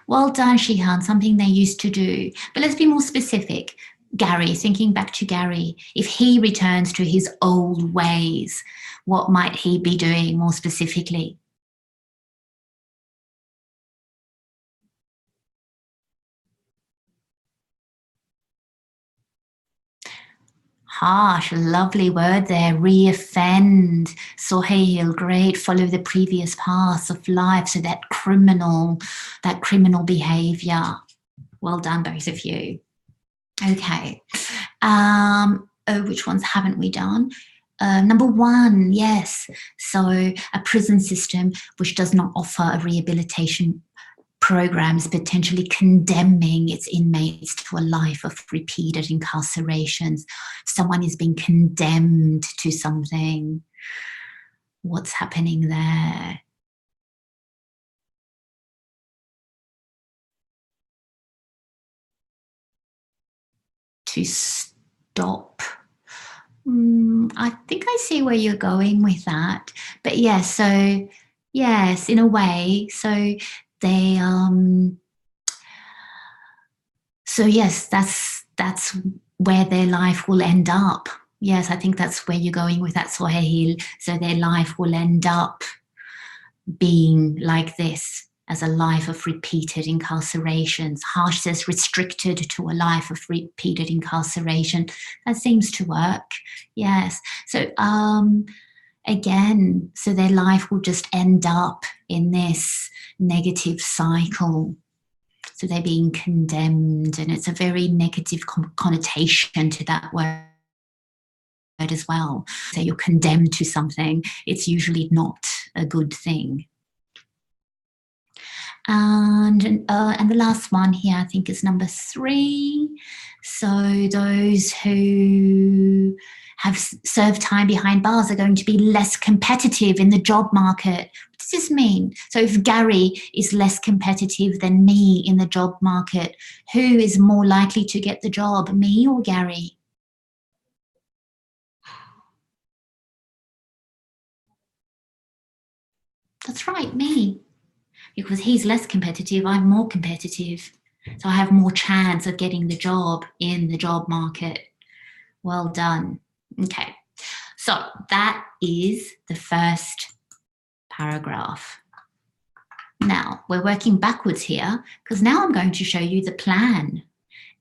well done, Shihan, something they used to do. But let's be more specific. Gary, thinking back to Gary, if he returns to his old ways, what might he be doing more specifically? Harsh, lovely word there. Reoffend. Sohail, great. Follow the previous paths of life. So that criminal behavior. Well done, both of you. Okay. Which ones haven't we done? Number 1, yes. So a prison system which does not offer a rehabilitation program is potentially condemning its inmates to a life of repeated incarcerations. Someone is being condemned to something. What's happening there? To stop. I think I see where you're going with that. But yeah, so yes, in a way. So they so yes, that's where their life will end up. Yes, I think that's where you're going with that, Sohail. So their life will end up being like this, as a life of repeated incarcerations. Harsh says restricted to a life of repeated incarceration. That seems to work. Yes. So again, so their life will just end up in this negative cycle. So they're being condemned, and it's a very negative connotation to that word as well. So you're condemned to something, it's usually not a good thing. And the last one here, I think, is number 3. So those who have served time behind bars are going to be less competitive in the job market. What does this mean? So if Gary is less competitive than me in the job market, who is more likely to get the job, me or Gary? That's right, me. Because he's less competitive, I'm more competitive. So I have more chance of getting the job in the job market. Well done. Okay, so that is the first paragraph. Now we're working backwards here, because now I'm going to show you the plan.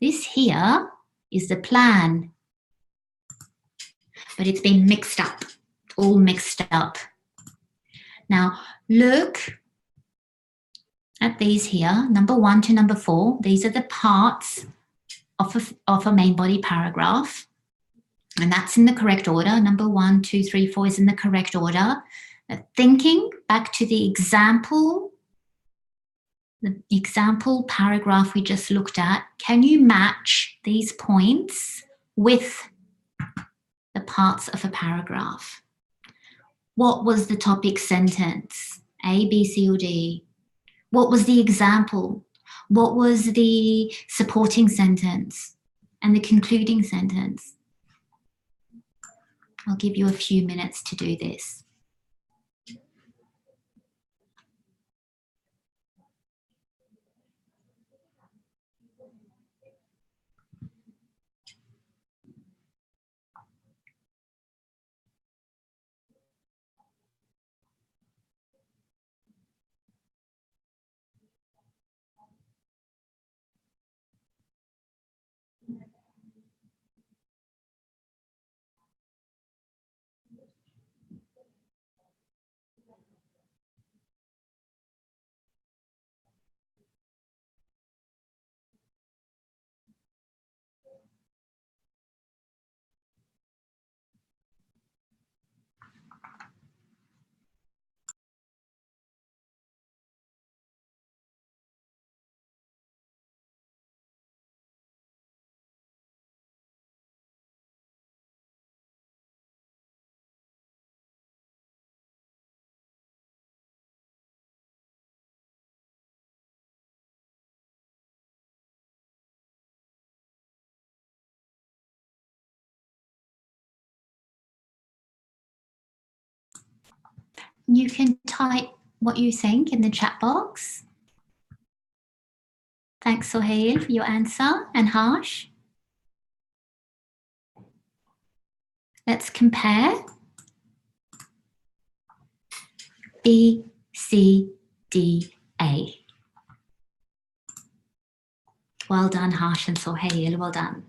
This here is the plan, but it's been mixed up, all mixed up. Now look at these here, number 1 to number 4. These are the parts of a main body paragraph, and that's in the correct order. Number 1, 2, 3, 4 is in the correct order. Thinking back to the example paragraph we just looked at, can you match these points with the parts of a paragraph? What was the topic sentence? A, B, C, or D? What was the example? What was the supporting sentence and the concluding sentence? I'll give you a few minutes to do this. You can type what you think in the chat box. Thanks, Sohail, for your answer, and Harsh. Let's compare. B, C, D, A. Well done, Harsh and Sohail, well done.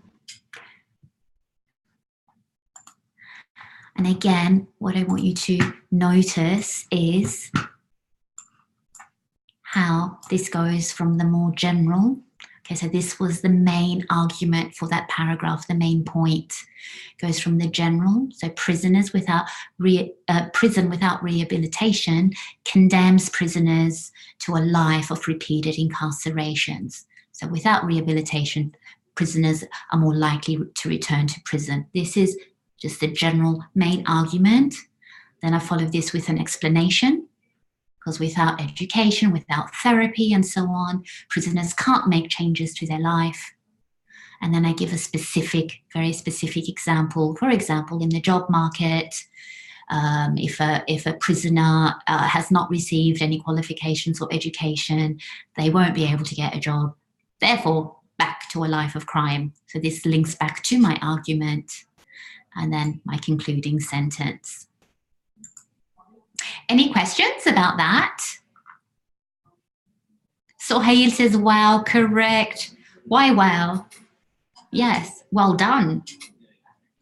And again, what I want you to notice is how this goes from the more general. Okay, so this was the main argument for that paragraph, the main point goes from the general. So prisoners without prison without rehabilitation condemns prisoners to a life of repeated incarcerations. So without rehabilitation, prisoners are more likely to return to prison. This is just the general main argument. Then I follow this with an explanation, because without education, without therapy and so on, prisoners can't make changes to their life. And then I give a specific, very specific example. For example, in the job market, if a prisoner has not received any qualifications or education, they won't be able to get a job. Therefore, back to a life of crime. So this links back to my argument and then my concluding sentence. Any questions about that? Sohail says, wow, correct. Why wow? Yes, well done.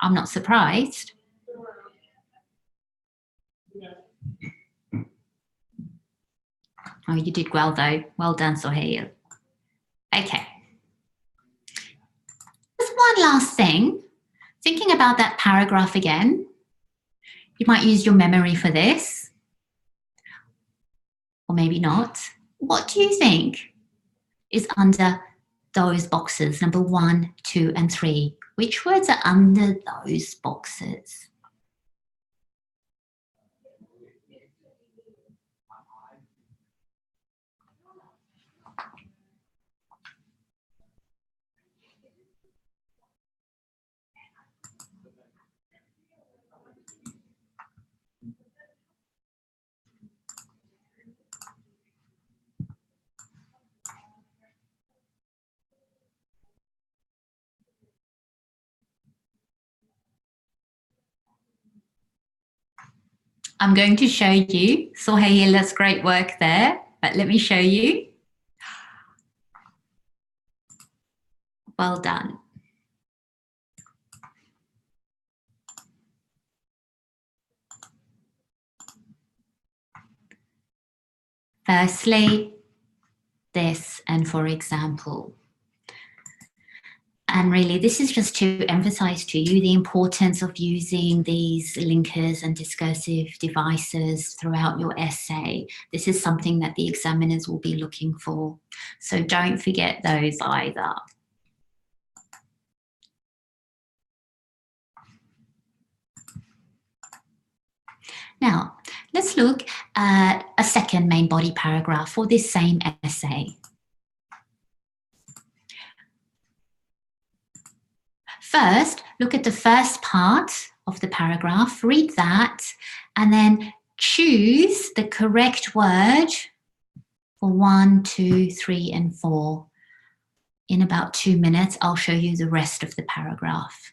I'm not surprised. Oh, you did well though. Well done, Sohail. Okay. Just one last thing. Thinking about that paragraph again, you might use your memory for this, or maybe not. What do you think is under those boxes, number 1, 2, and 3? Which words are under those boxes? I'm going to show you. Sohail, that's great work there, but let me show you. Well done. Firstly, this and for example. And really, this is just to emphasize to you the importance of using these linkers and discursive devices throughout your essay. This is something that the examiners will be looking for. So don't forget those either. Now, let's look at a second main body paragraph for this same essay. First, look at the first part of the paragraph, read that, and then choose the correct word for 1, 2, 3, and 4. In about 2 minutes, I'll show you the rest of the paragraph.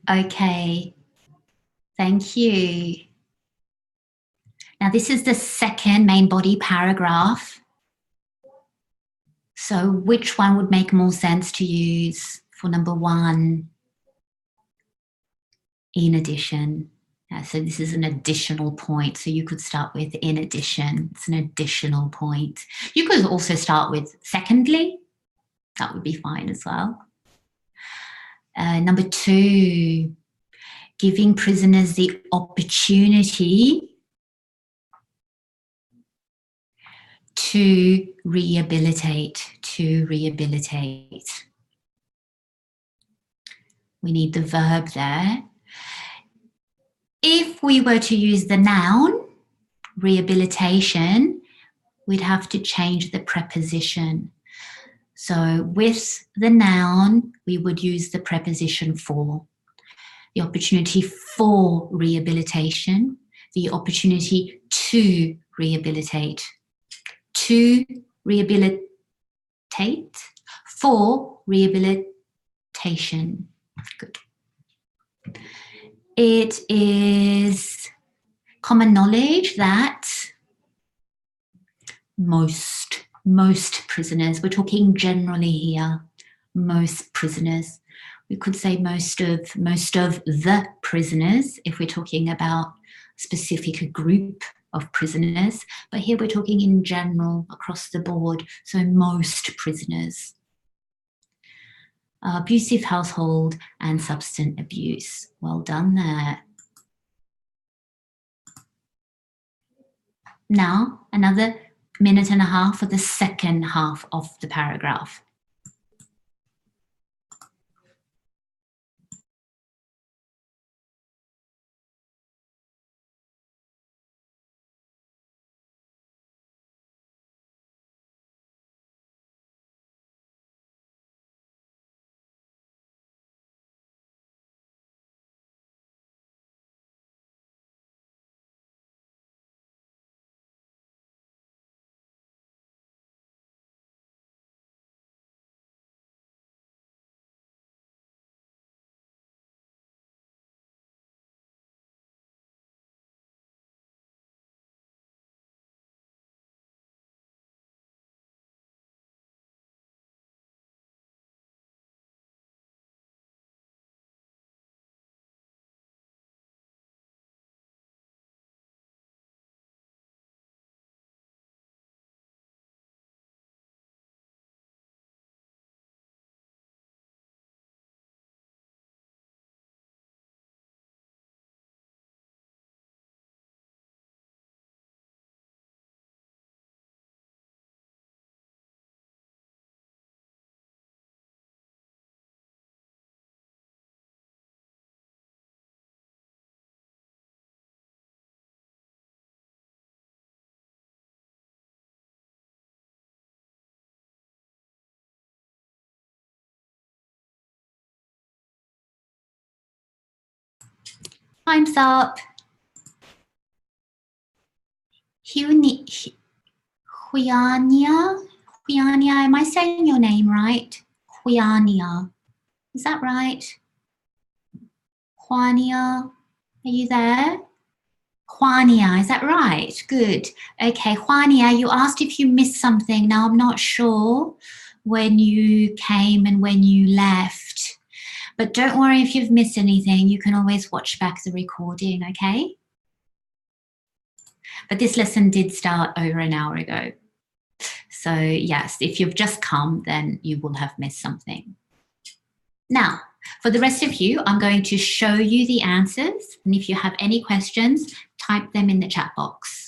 Okay, thank you. Now this is the second main body paragraph. So which one would make more sense to use for number one? In addition. So this is an additional point. So you could start with in addition. It's an additional point. You could also start with secondly. That would be fine as well. Number two, giving prisoners the opportunity to rehabilitate, We need the verb there. If we were to use the noun, rehabilitation, we'd have to change the preposition. So with the noun, we would use the preposition for. The opportunity for rehabilitation, the opportunity to rehabilitate. To rehabilitate, for rehabilitation. Good. It is common knowledge that most prisoners, we're talking generally here, most prisoners. We could say most of the prisoners if we're talking about a specific group of prisoners, but here we're talking in general across the board, so most prisoners. Abusive household and substance abuse. Well done there. Now, another minute and a half for the second half of the paragraph. Time's up. Huania, am I saying your name right? Huania, is that right? Juania, are you there? Juania, is that right? Good. Okay, Juania, you asked if you missed something. Now, I'm not sure when you came and when you left, but don't worry if you've missed anything. You can always watch back the recording, okay? But this lesson did start over an hour ago. So yes, if you've just come, then you will have missed something. Now, for the rest of you, I'm going to show you the answers. And if you have any questions, type them in the chat box.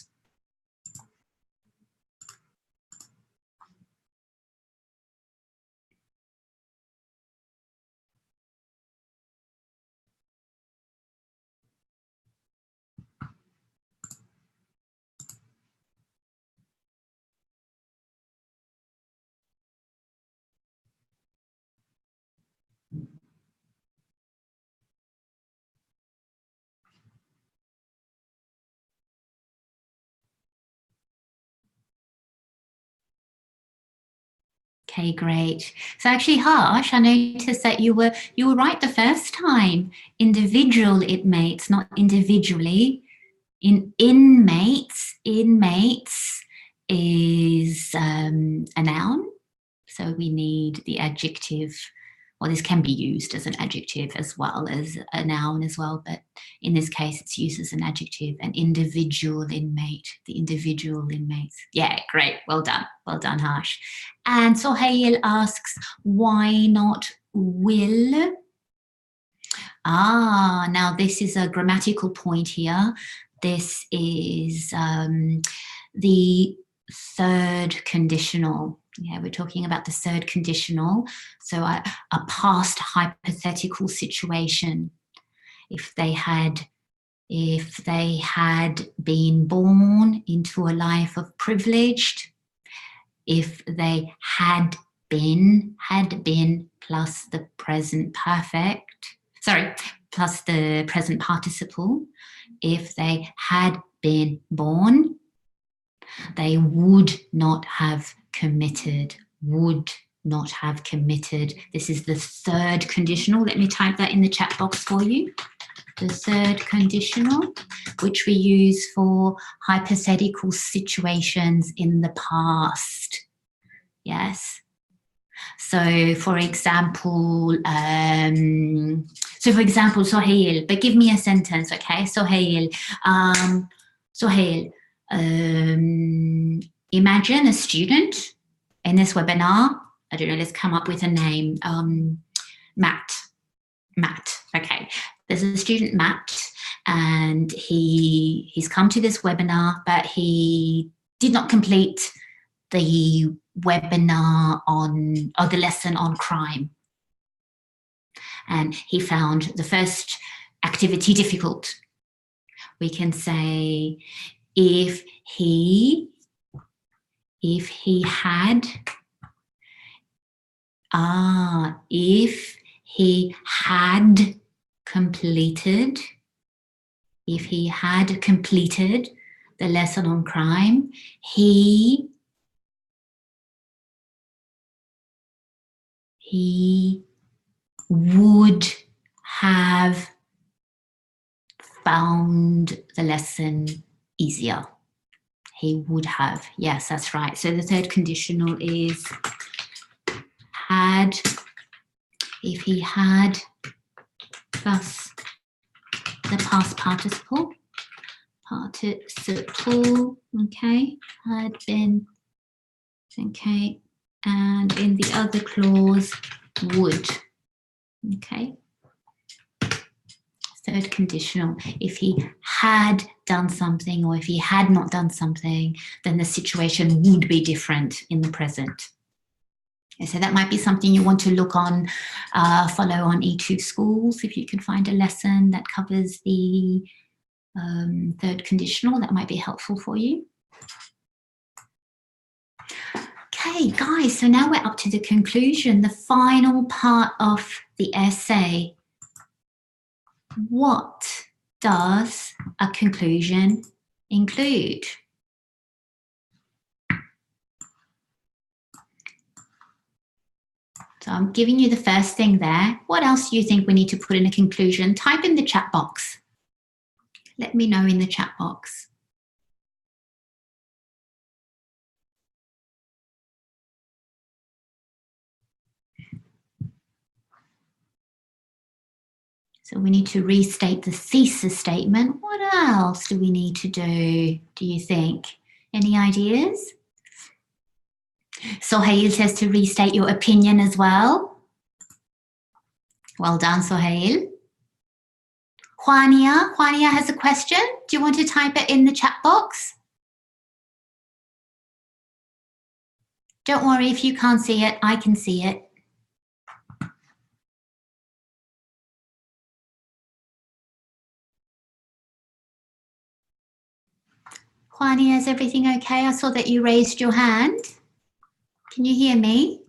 Okay, great. So actually, Harsh, I noticed that you were right the first time. Individual inmates, not individually. Inmates is a noun. So we need the adjective, well, this can be used as an adjective as well as a noun as well, but in this case, it's used as an adjective, an individual inmate, the individual inmates. Yeah, great. Well done. Well done, Harsh. And Sohail asks, why not will? Now this is a grammatical point here. This is the third conditional. Yeah, we're talking about the third conditional. So a past hypothetical situation. If they had been born into a life of privileged, if they had been plus the present perfect, plus the present participle, if they had been born, they would not have committed, This is the third conditional. Let me type that in the chat box for you. The third conditional, which we use for hypothetical situations in the past. Yes. So, for example, Sohail, but give me a sentence, okay? Sohail, imagine a student in this webinar. I don't know, let's come up with a name. Matt, okay. There's a student, Matt, and he's come to this webinar, but he did not complete the webinar or the lesson on crime. And he found the first activity difficult. We can say, if he had completed the lesson on crime, he would have found the lesson easier. He would have. Yes, that's right. So the third conditional is had. If he had plus the past participle, okay, had been, okay, and in the other clause, would, okay. Third conditional, if he had done something or if he had not done something, then the situation would be different in the present. So that might be something you want to look on, follow on E2 Schools. If you can find a lesson that covers the third conditional, that might be helpful for you. Okay, guys, so now we're up to the conclusion, the final part of the essay. What does a conclusion include? So I'm giving you the first thing there. What else do you think we need to put in a conclusion? Type in the chat box. Let me know in the chat box. So we need to restate the thesis statement. What else do we need to do you think? Any ideas? Sohail says to restate your opinion as well. Well done, Sohail. Juania has a question. Do you want to type it in the chat box? Don't worry if you can't see it, I can see it. Juania, is everything okay? I saw that you raised your hand. Can you hear me?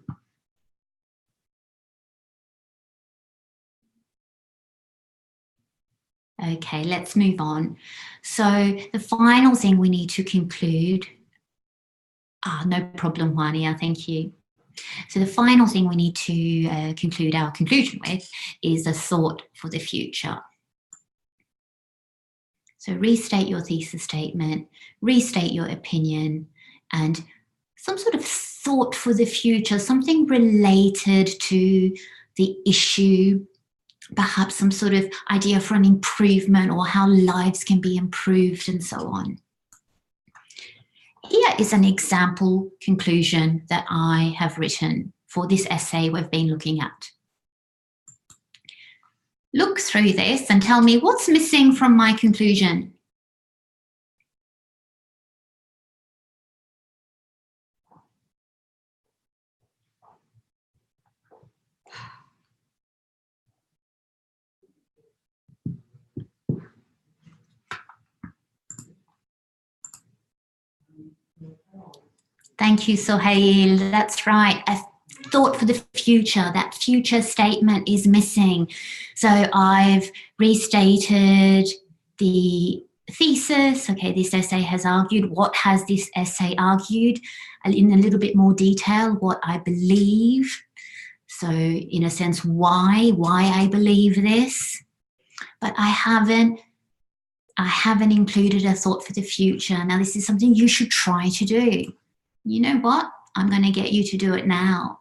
Okay, let's move on. So the final thing we need to conclude, no problem, Juania, thank you. So the final thing we need to conclude our conclusion with is a thought for the future. So restate your thesis statement, restate your opinion, and some sort of thought for the future, something related to the issue, perhaps some sort of idea for an improvement or how lives can be improved and so on. Here is an example conclusion that I have written for this essay we've been looking at. Look through this and tell me what's missing from my conclusion. Thank you, Sohail. That's right. A thought for the future. That future statement is missing. So I've restated the thesis. Okay, this essay has argued. What has this essay argued? In a little bit more detail, what I believe. So in a sense, why I believe this. But I haven't included a thought for the future. Now, this is something you should try to do. You know what? I'm going to get you to do it now.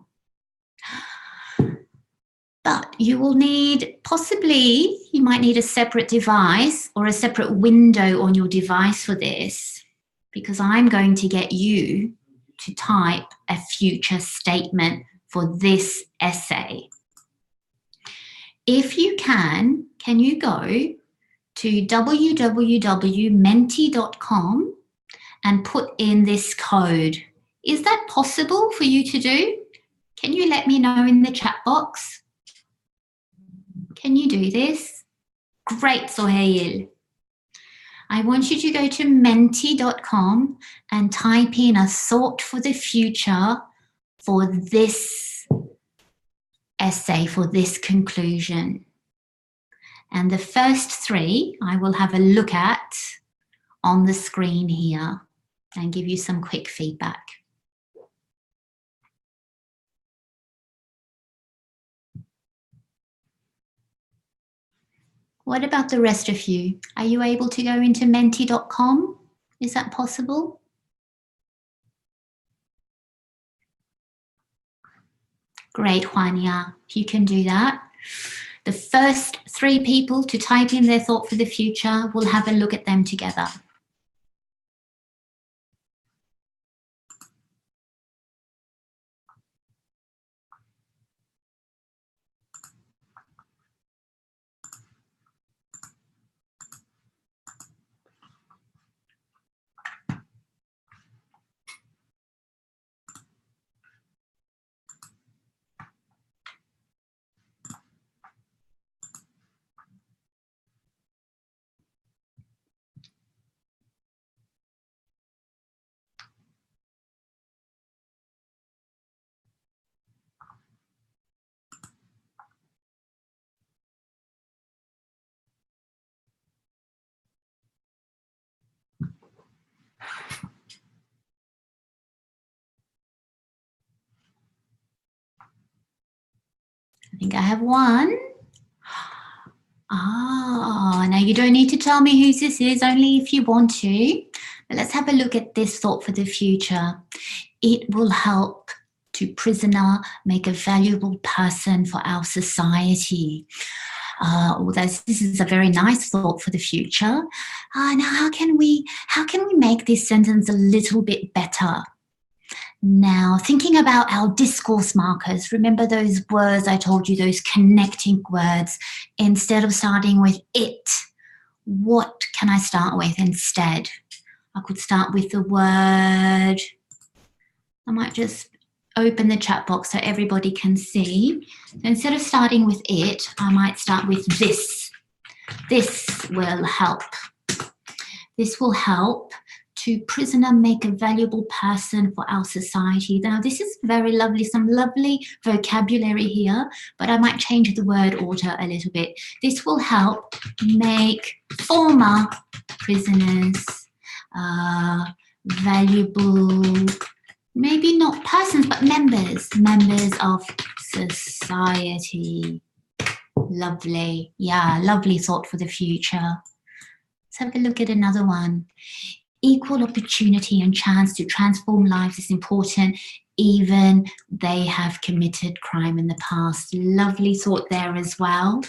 But you will need, possibly, you might need a separate device or a separate window on your device for this, because I'm going to get you to type a future statement for this essay. If you can you go to www.menti.com and put in this code? Is that possible for you to do? Can you let me know in the chat box? Can you do this? Great, Sohail. I want you to go to menti.com and type in a thought for the future for this essay, for this conclusion. And the first three I will have a look at on the screen here and give you some quick feedback. What about the rest of you? Are you able to go into menti.com? Is that possible? Great, Juania, if you can do that. The first three people to type in their thought for the future, we'll have a look at them together. I think I have one. Now you don't need to tell me who this is, only if you want to. But let's have a look at this thought for the future. It will help to prisoner make a valuable person for our society. This is a very nice thought for the future. Now how can we make this sentence a little bit better? Now, thinking about our discourse markers, remember those words I told you, those connecting words. Instead of starting with it, what can I start with instead? I could start with the word. I might just open the chat box so everybody can see. So instead of starting with it, I might start with this. This will help. This will help to prisoner make a valuable person for our society. Now, this is very lovely, some lovely vocabulary here, but I might change the word order a little bit. This will help make former prisoners valuable maybe not persons, but members of society. Lovely. Yeah, lovely thought for the future. Let's have a look at another one. Equal opportunity and chance to transform lives is important, even they have committed crime in the past. Lovely thought there as well.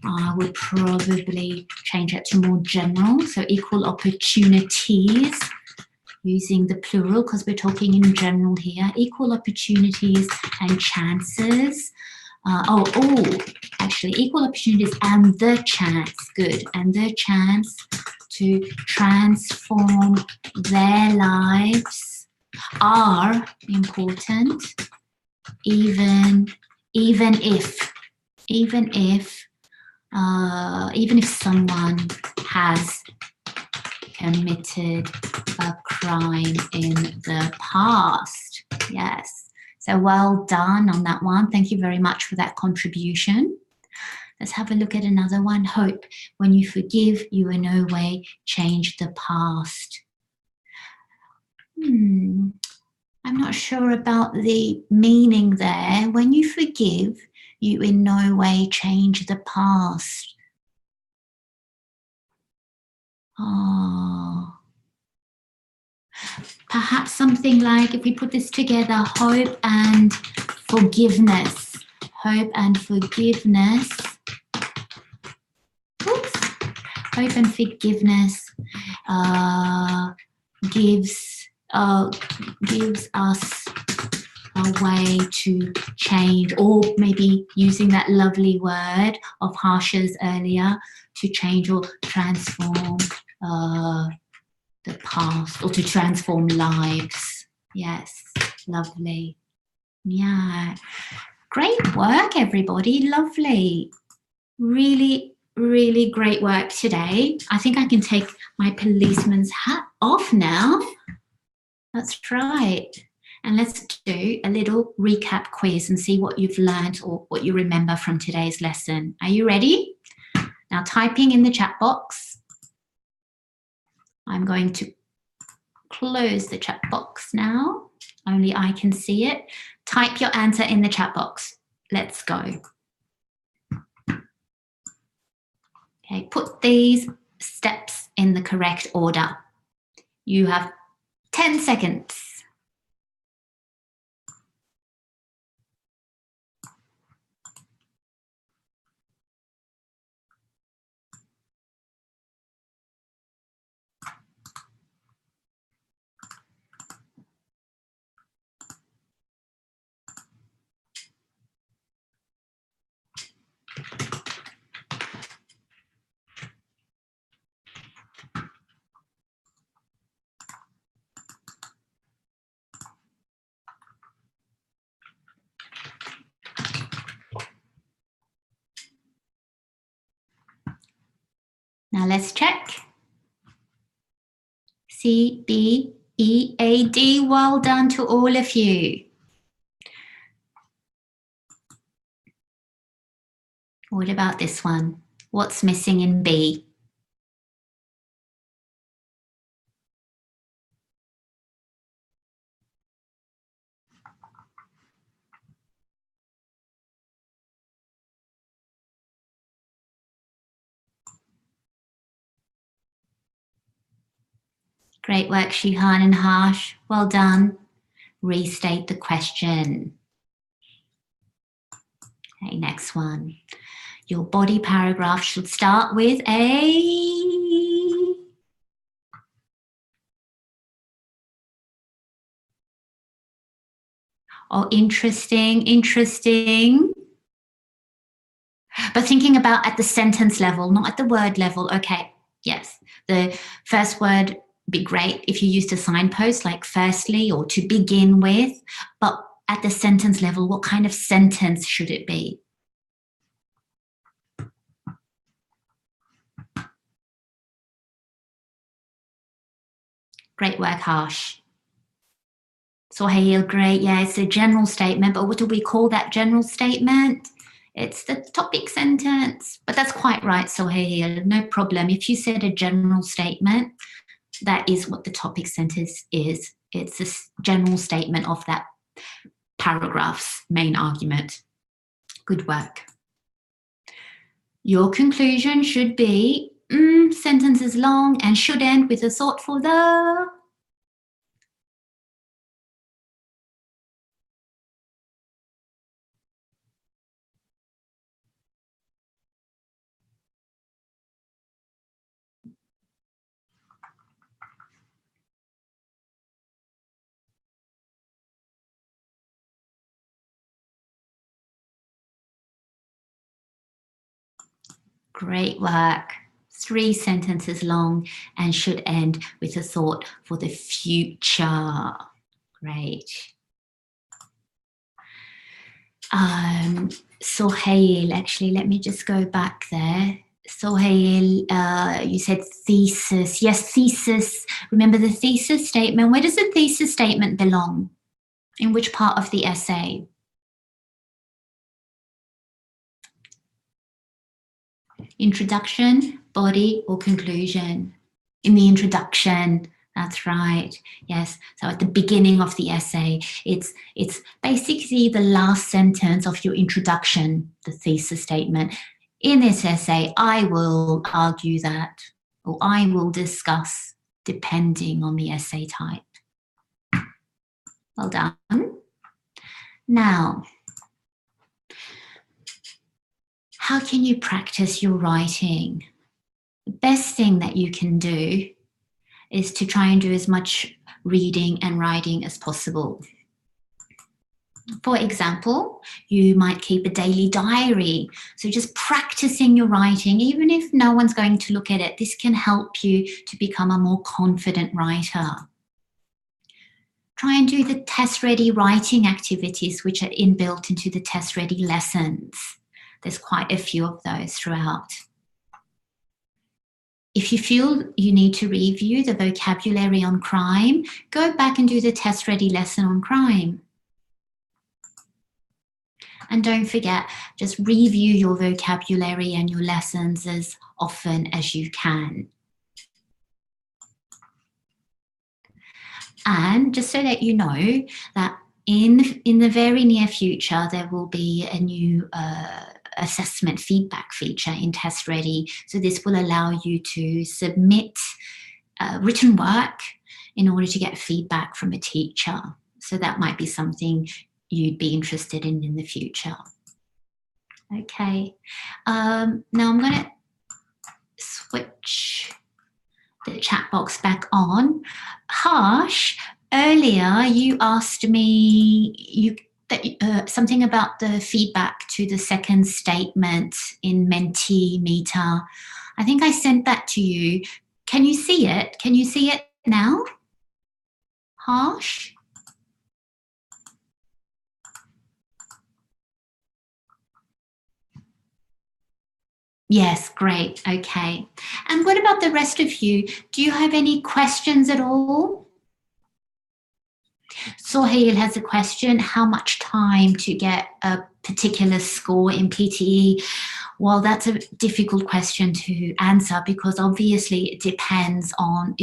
I would probably change it to more general. So equal opportunities, using the plural because we're talking in general here. Equal opportunities and chances. Actually, equal opportunities and the chance, good, and the chance to transform their lives are important, even if someone has committed a crime in the past. Yes. So well done on that one. Thank you very much for that contribution. Let's have a look at another one. Hope. When you forgive, you in no way change the past. I'm not sure about the meaning there. When you forgive, you in no way change the past. Perhaps something like, if we put this together, hope and forgiveness. Hope and forgiveness. Oops. Hope and forgiveness gives us a way to change, or maybe using that lovely word of Harsha's earlier, to change or transform the past, or to transform lives. Yes, lovely. Yeah, great work, everybody. Lovely. Really, really great work today. I think I can take my policeman's hat off now. That's right. And let's do a little recap quiz and see what you've learned or what you remember from today's lesson. Are you ready? Now, typing in the chat box. I'm going to close the chat box now. Only I can see it. Type your answer in the chat box. Let's go. Okay, put these steps in the correct order. You have 10 seconds. Now let's check. C, B, E, A, D. Well done to all of you. What about this one? What's missing in B? Great work, Shihan and Harsh. Well done. Restate the question. Okay, next one. Your body paragraph should start with a... Oh, interesting, interesting. But thinking about at the sentence level, not at the word level. Okay, yes. The first word be great if you used a signpost like firstly or to begin with, but at the sentence level, what kind of sentence should it be? Great work, Harsh. Sohail, great. Yeah, it's a general statement, but what do we call that general statement? It's the topic sentence. But that's quite right, Sohail. No problem. If you said a general statement, that is what the topic sentence is. It's a general statement of that paragraph's main argument. Good work. Your conclusion should be, sentence is long and should end with a thought for the. Great work. 3 sentences long and should end with a thought for the future. Great. Sohail, actually, let me just go back there. Sohail, you said thesis. Yes, thesis. Remember the thesis statement. Where does the thesis statement belong? In which part of the essay? Introduction, body, or conclusion? In the introduction, that's right. Yes, so at the beginning of the essay, it's basically the last sentence of your introduction, the thesis statement. In this essay, I will argue that, or I will discuss, depending on the essay type. Well done. Now, how can you practice your writing? The best thing that you can do is to try and do as much reading and writing as possible. For example, you might keep a daily diary. So just practicing your writing, even if no one's going to look at it, this can help you to become a more confident writer. Try and do the test-ready writing activities, which are inbuilt into the test-ready lessons. There's quite a few of those throughout. If you feel you need to review the vocabulary on crime, go back and do the test-ready lesson on crime. And don't forget, just review your vocabulary and your lessons as often as you can. And just so that you know that in the very near future, there will be a new assessment feedback feature in TestReady. So this will allow you to submit written work in order to get feedback from a teacher. So that might be something you'd be interested in the future. Okay, now I'm going to switch the chat box back on. Harsh, earlier you asked me something about the feedback to the second statement in Mentimeter. I think I sent that to you. Can you see it? Can you see it now? Harsh? Yes, great. Okay. And what about the rest of you? Do you have any questions at all? Sohail has a question, how much time to get a particular score in PTE? Well, that's a difficult question to answer because obviously it depends on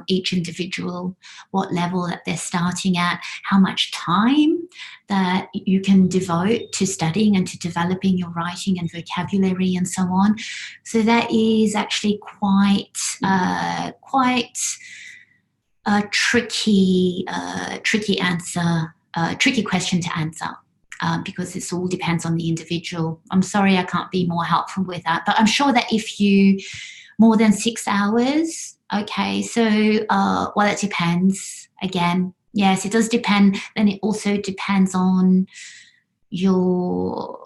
each individual, what level that they're starting at, how much time that you can devote to studying and to developing your writing and vocabulary and so on. So that is actually quite a tricky question to answer. Because this all depends on the individual. I'm sorry I can't be more helpful with that, but I'm sure that if you more than 6 hours, okay, so well, it depends. Again, yes, it does depend. Then it also depends on your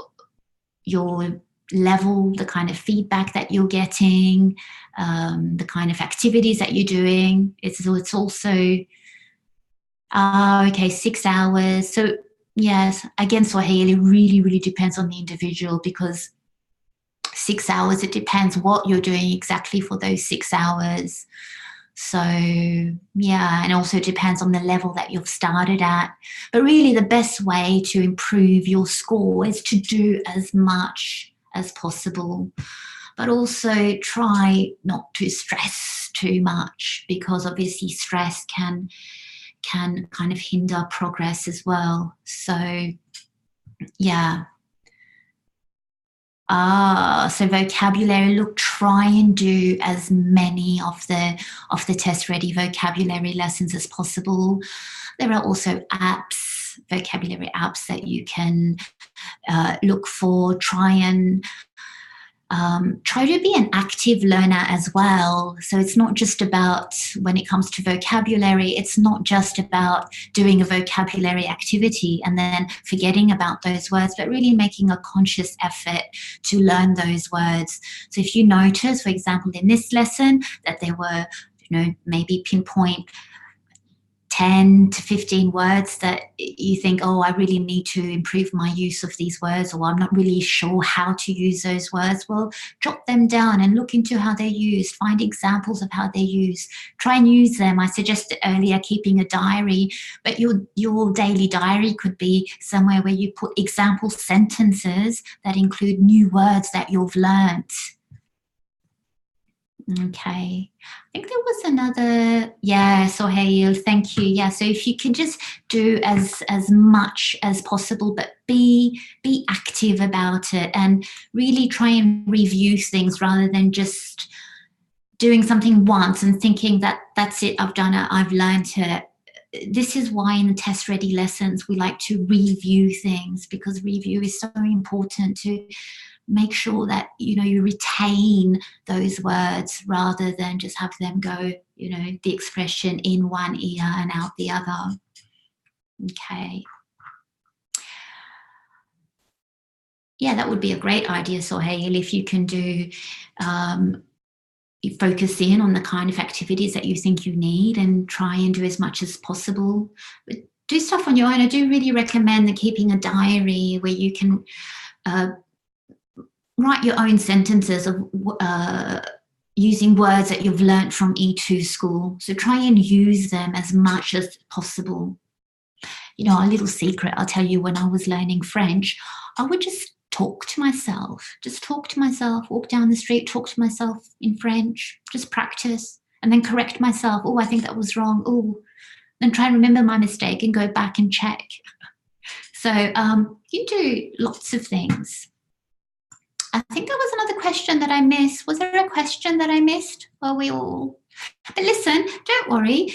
level, the kind of feedback that you're getting, the kind of activities that you're doing. It's also okay, 6 hours. So yes, again, Sohail, it really, really depends on the individual because 6 hours, it depends what you're doing exactly for those 6 hours. So yeah, and also depends on the level that you've started at. But really the best way to improve your score is to do as much as possible, but also try not to stress too much because obviously stress can can kind of hinder progress as well. So, yeah. So vocabulary, look, try and do as many of the test ready vocabulary lessons as possible. There are also apps, vocabulary apps that you can look for. Try to be an active learner as well. So it's not just about, when it comes to vocabulary, it's not just about doing a vocabulary activity and then forgetting about those words, but really making a conscious effort to learn those words. So if you notice, for example, in this lesson, that there were, maybe pinpoint 10 to 15 words that you think, oh, I really need to improve my use of these words, or I'm not really sure how to use those words. Well, jot them down and look into how they're used. Find examples of how they're used. Try and use them. I suggested earlier keeping a diary, but your daily diary could be somewhere where you put example sentences that include new words that you've learnt. Okay, I think there was another, Sohail, thank you. Yeah, so if you can just do as much as possible, but be active about it and really try and review things rather than just doing something once and thinking that that's it, I've done it, I've learned it. This is why in the test ready lessons we like to review things, because review is so important to make sure that you retain those words rather than just have them go, the expression in one ear and out the other. Okay. Yeah, that would be a great idea, Sohail, if you can do, you focus in on the kind of activities that you think you need and try and do as much as possible. But do stuff on your own. I do really recommend keeping a diary where you can write your own sentences of using words that you've learnt from E2 school. So try and use them as much as possible. A little secret I'll tell you, when I was learning French, I would just talk to myself, walk down the street, talk to myself in French, just practice, and then correct myself. Oh, I think that was wrong. Oh, then try and remember my mistake and go back and check. So you do lots of things. I think there was another question that I missed. Was there a question that I missed? But listen, don't worry.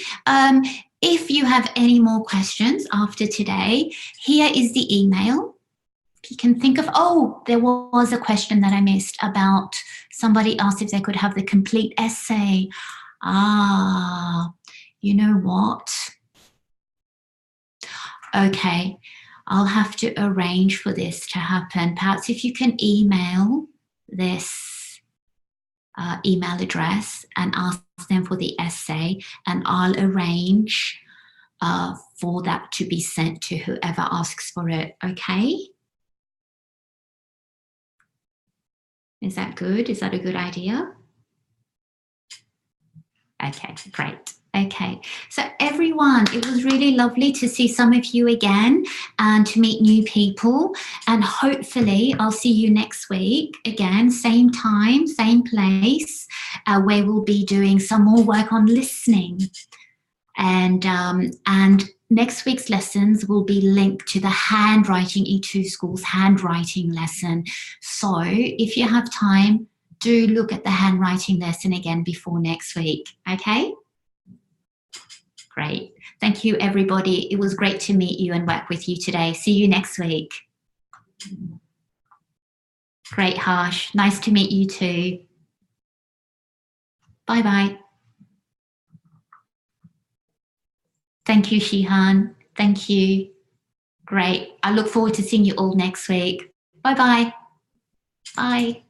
If you have any more questions after today, here is the email. If you can think of, there was a question that I missed about, somebody asked if they could have the complete essay. You know what? Okay. I'll have to arrange for this to happen. Perhaps if you can email this email address and ask them for the essay, and I'll arrange for that to be sent to whoever asks for it, okay? Is that good? Is that a good idea? Okay, great. Okay, so everyone, it was really lovely to see some of you again and to meet new people, and hopefully I'll see you next week again, same time, same place, where we'll be doing some more work on listening, and next week's lessons will be linked to the handwriting, E2 School's handwriting lesson. So if you have time, do look at the handwriting lesson again before next week, okay? Great. Thank you, everybody. It was great to meet you and work with you today. See you next week. Great, Harsh. Nice to meet you too. Bye-bye. Thank you, Shihan. Thank you. Great. I look forward to seeing you all next week. Bye-bye. Bye.